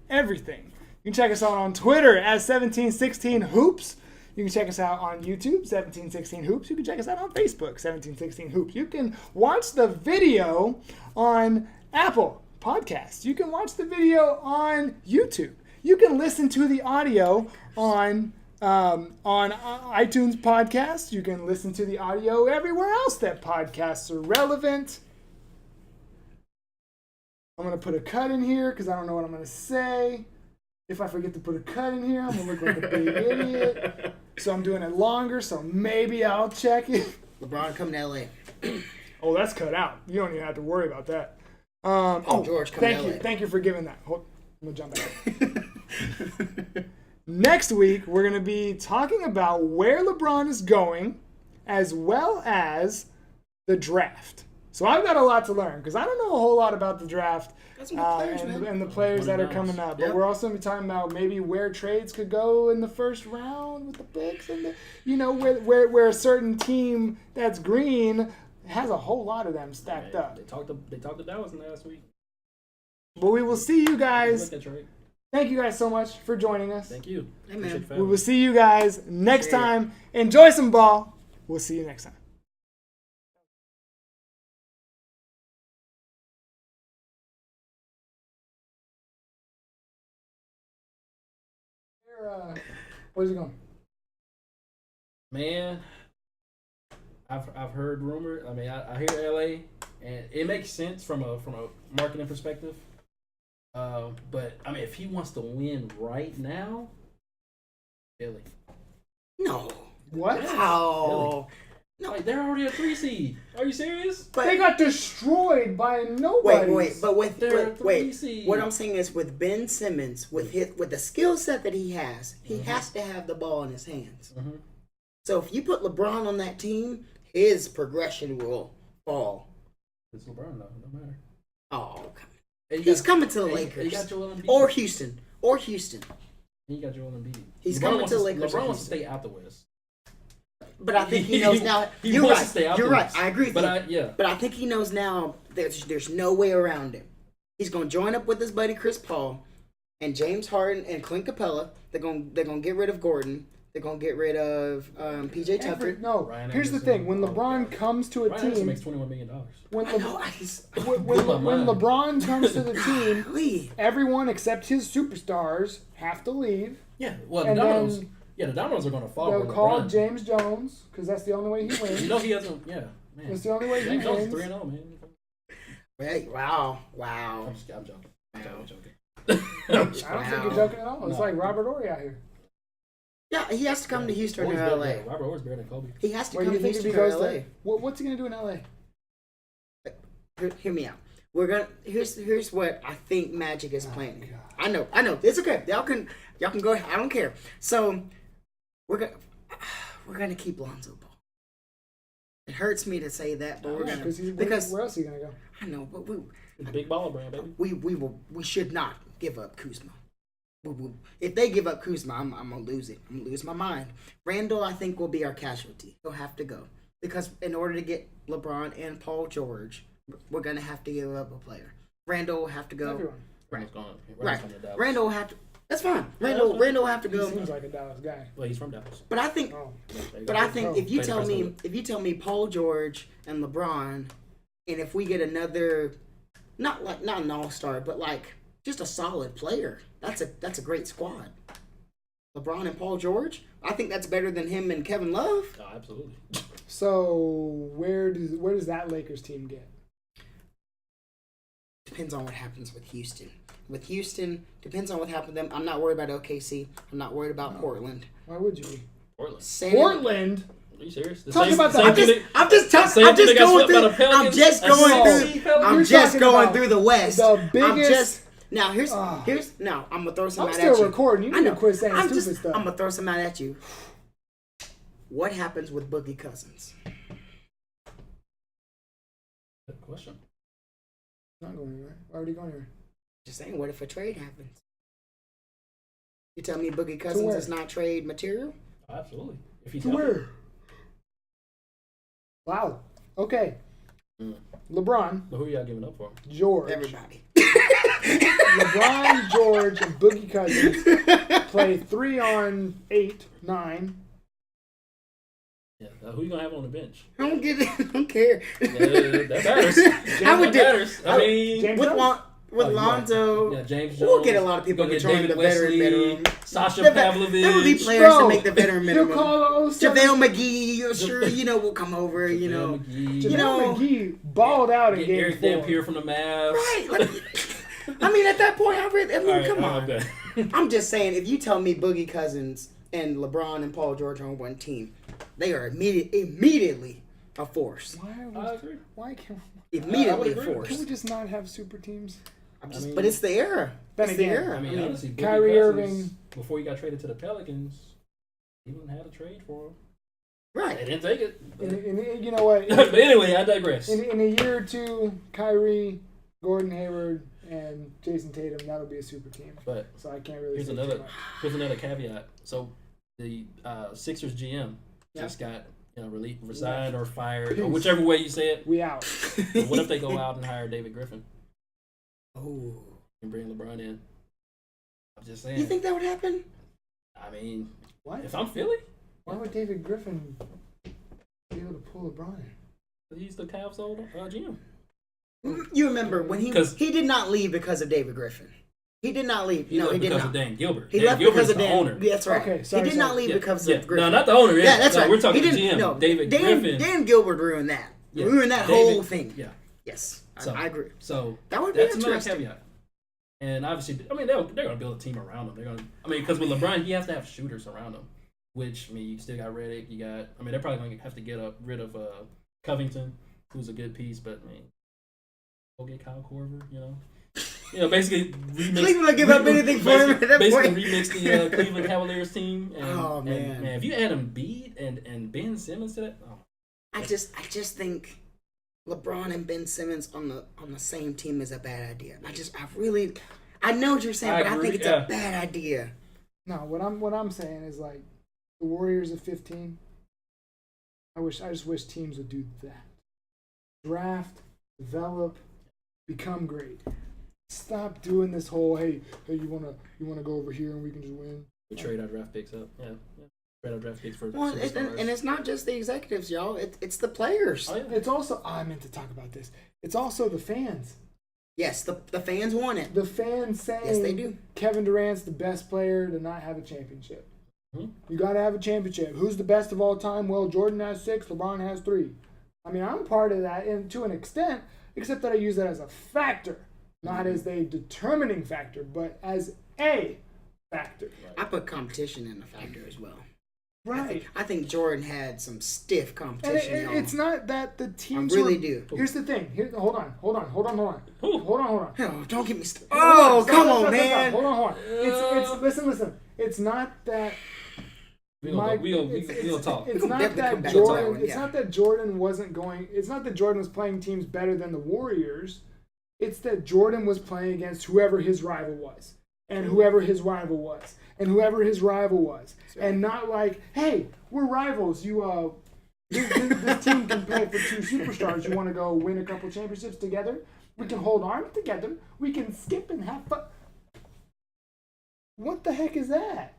everything. You can check us out on Twitter at 1716hoops. You can check us out on YouTube, 1716 Hoops. You can check us out on Facebook, 1716 Hoops. You can watch the video on Apple Podcasts. You can watch the video on YouTube. You can listen to the audio on iTunes Podcasts. You can listen to the audio everywhere else that podcasts are relevant. I'm going to put a cut in here because I don't know what I'm going to say. If I forget to put a cut in here, I'm going to look like a big idiot. So I'm doing it longer, so maybe I'll check it. LeBron coming to LA. Oh, that's cut out. You don't even have to worry about that. George, come to LA. Thank you for giving that. I'm going to jump back. Next week, we're going to be talking about where LeBron is going, as well as the draft. So I've got a lot to learn because I don't know a whole lot about the draft Got some good players, man. and the players that are coming up. But Yep. we're also going to be talking about maybe where trades could go in the first round with the picks, and where a certain team that's green has a whole lot of them stacked up. They talked to Dallas last week. But we will see you guys. Look at Trey. Thank you guys so much for joining us. Thank you. Hey, man. Appreciate the We family. will see you guys next Sure. time. Enjoy some ball. We'll see you next time. Where's it going? Man, I've heard rumors. I mean, I hear LA, and it makes sense from a marketing perspective. But I mean, if he wants to win right now, Philly. No. What? Wow. No. Like they're already a 3 seed. Are you serious? But They got destroyed by nobody. They're a 3 seed. What I'm saying is with Ben Simmons, with the skill set that he has, he has to have the ball in his hands. Mm-hmm. So if you put LeBron on that team, his progression will fall. It's LeBron though. No matter. Oh, And you he's got- coming to the and Lakers You got Joel Embiid. or Houston. And you got Joel Embiid. He's LeBron coming wants to the Lakers or LeBron wants to Houston. stay out the West. But I think he knows now. He You're wants right. to stay out You're the right. West. I agree with But you. But I think he knows now there's no way around it. He's going to join up with his buddy Chris Paul and James Harden and Clint Capella. They're going to get rid of Gordon. They're going to get rid of PJ Tucker. No, Ryan here's the Anderson. thing. When Oh, LeBron God. comes to a Ryan Anderson team, makes $21 million. when, I know. I just, when Blew my mind. LeBron comes to the team, Golly. everyone except his superstars have to leave. Yeah, well, And the Dominoes. then Yeah, the Dominoes are going to fall. They'll with call LeBron. James Jones because that's the only way he wins. You know he hasn't. Yeah, man. It's the only way he James Jones is wins. 3-0, man. Right. Wow. Wow. I'm joking. I'm joking. I don't think you're joking at all. It's No. like Robert Horry out here. Yeah, he has to come to Houston Always or better- LA. yeah, Robert Orr's better than Kobe. He has to Where do come you to think if he Houston or goes LA. there? What's he gonna do in LA? Hear me out. Here's what I think Magic is planning. God. I know. It's okay. Y'all can go. I don't care. So we're gonna keep Lonzo Ball. It hurts me to say that, but we're gonna because where else is he gonna go? I know, but The big baller brand, baby. we should not give up Kuzma. If they give up Kuzma, I'm gonna lose it. I'm gonna lose my mind. Randall, I think, will be our casualty. He'll have to go because in order to get LeBron and Paul George, we're gonna have to give up a player. Randall will have to go. Everyone. Randall's gone. Right. Randall's coming to Dallas. Randall will have to. That's fine. Yeah, Randall that's fine. will have to He go. seems like a Dallas guy. Well, he's from Dallas. But I think. Oh. There you But go. I think Oh. if you Play the tell first me one. if you tell me Paul George and LeBron And if we get another, not an all-star, but like just a solid player, that's a great squad. LeBron and Paul George, I think that's better than him and Kevin Love. Oh, absolutely. So where does that Lakers team get? Depends on what happens with Houston. With Houston, depends on what happens to them. I'm not worried about OKC. I'm not worried about Portland. Why would you be? Portland. Portland? Are you serious? Talk about I'm just going through the West. The biggest. Now I'm gonna throw some I'm out at you. still recording. You need to quit saying stupid stuff. I'm gonna throw some out at you. What happens with Boogie Cousins? Good question. Not going anywhere. Why would he go anywhere? Just saying, what if a trade happens? You tell me Boogie Cousins is not trade material? Oh, absolutely. If he's to where? Wow. Okay. LeBron. But who are y'all giving up for? George. Everybody. LeBron, George, and Boogie Cousins play 3 on 8, 9. Yeah. Who you gonna have on the bench? I don't get it. I don't care. That matters. I matters. I mean, James with Lonzo, yeah, James Jones. we'll get a lot of people Go get to join David the veteran minimum. Sasha There Pavlovich. will be players to make the veteran He'll minimum. call JaVale McGee, sure, will come over, JaVale McGee. JaVale McGee balled out in Get game Eric 4. Dampier from the Mavs. Right. I mean, at that point, come on. Okay. I'm just saying, if you tell me Boogie Cousins and LeBron and Paul George are on one team, they are immediately a force. I agree. Why can't Immediately a agree. force. Can we just not have super teams? But it's the era. Then It's the again, era. I mean, honestly, Boogie Kyrie Cousins, Irving. before he got traded to the Pelicans, Cleveland had a trade for him. They Right. didn't take it. And you know what? But anyway, I digress. In a year or two, Kyrie, Gordon Hayward, and Jason Tatum, that'll be a super team. But So I can't really here's say too another much. caveat. So the Sixers GM just got resigned or fired, or Peace. whichever way you say it. We out. But what if they go out and hire David Griffin Oh. and bring LeBron in? I'm just saying. You think that would happen? I mean, What? if I'm Philly, Why would David Griffin be able to pull LeBron in? he's the Cavs old GM. You remember when he did not leave because of David Griffin. He did not leave. He no, left he did because not. of Dan Gilbert. He Dan left Gilbert's because of the Dan. owner. Yeah, that's right. Okay, sorry, he did not sorry. leave because of Griffin. No, not the owner. Yeah, that's no, right. We're talking He the didn't- GM. No, David Dan, Griffin. Dan Gilbert ruined that. Yeah. Ruined that David- whole thing. Yeah. Yes, So, I agree. So That would be that's another interesting. caveat. And obviously, I mean, they're going to build a team around him. They're going to, because with LeBron, he has to have shooters around him. Which, I mean, you still got Redick. They're probably going to have to get rid of Covington, who's a good piece. But I mean, go get Kyle Korver. Basically Cleveland will give up anything for him at that basically point. remix the Cleveland Cavaliers team. And, Oh, man. And, if you add Embiid and Ben Simmons to that, I just think LeBron and Ben Simmons on the same team is a bad idea. I know what you're saying, but I think it's a bad idea. No, what I'm saying is like the Warriors at 15. I just wish teams would do that. Draft, develop, become great. Stop doing this whole hey you wanna go over here and we can just win. we trade our draft picks up. Yeah. Trade our draft picks for Well, and it's not just the executives, y'all. It's the players. Oh, yeah. It's also I meant to talk about this. It's also the fans. Yes, the fans want it. The fans saying Yes, they do. Kevin Durant's the best player to not have a championship. Mm-hmm. You got to have a championship. Who's the best of all time? Well, Jordan has 6, LeBron has 3. I mean, I'm part of that, and to an extent, except that I use that as a factor, not as a determining factor, but as a factor. I put competition in the factor as well. Right. I think Jordan had some stiff And competition. y'all. it's not that the teams I really were, do. Here's the thing. Hold on. Ooh. Hold on. Oh, don't get me started. Hold Oh, on, come stop, on, man. Hold on. It's listen. It's not that. We'll talk. It's We'll not definitely that come back to that Jordan. one, It's yeah. not that Jordan wasn't going. It's not that Jordan was playing teams better than the Warriors. It's that Jordan was playing against whoever his rival was, and whoever his rival was, and whoever his rival was, and not like, hey, we're rivals. This team can play for 2 superstars. You want to go win a couple championships together? We can hold arms together. We can skip and have fun. What the heck is that?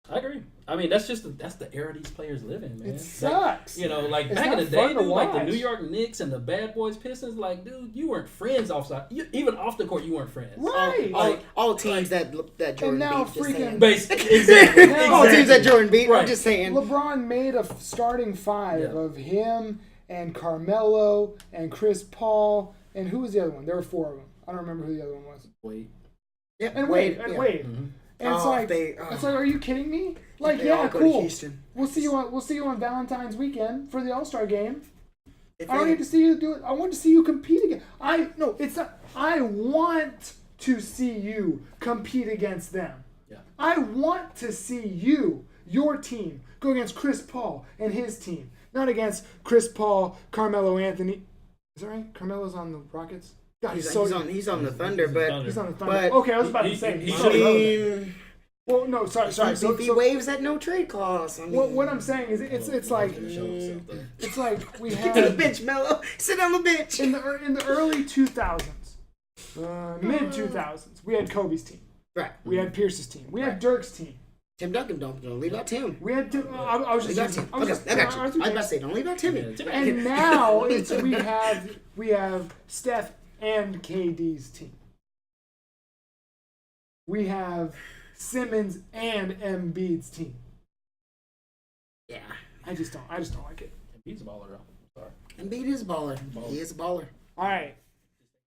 I agree. I mean, that's the era these players live in, man. It sucks. Like It's back in not the day, fun to dude, like the watch. New York Knicks and the Bad Boys Pistons, like, dude, you weren't friends offside. Even off the court, you weren't friends. Right. All teams that Jordan now beat. Just saying. Exactly. All teams that Jordan beat. Right. I'm just saying. LeBron made a starting five of him and Carmelo and Chris Paul and who was the other one? There were 4 of them. I don't remember who the other one was. Wait. Yeah, And Wade. Mm-hmm. And it's like, are you kidding me? Like, They all yeah, go to cool. Houston. We'll see you on Valentine's weekend for the All-Star game. If I don't they- need to see you do it. I want to see you compete again. It's not. I want to see you compete against them. Yeah. I want to see your team, go against Chris Paul and his team, not against Chris Paul, Carmelo Anthony. Is that right? Carmelo's on the Rockets. God, He's on the Thunder, but He's on the Thunder. but Okay, I was about to say. he I should've mean, Well, no, sorry. if he waves at no trade clause, I mean, What I'm saying is, it's like we get to the had bench, Melo. Sit on the bench. in the early 2000s, mid 2000s, we had Kobe's team. Right. We had Pierce's team. We had Dirk's team. Tim Duncan, don't leave out Tim. We had. I was Leave out just. Tim. I was Okay, just. I got you. I I was was about to say, don't leave out Timmy. And now we have Steph and KD's team. We have Simmons and Embiid's team. Yeah. I just don't like it. He's a baller, though. Sorry. Embiid is a baller. He is a baller. All right.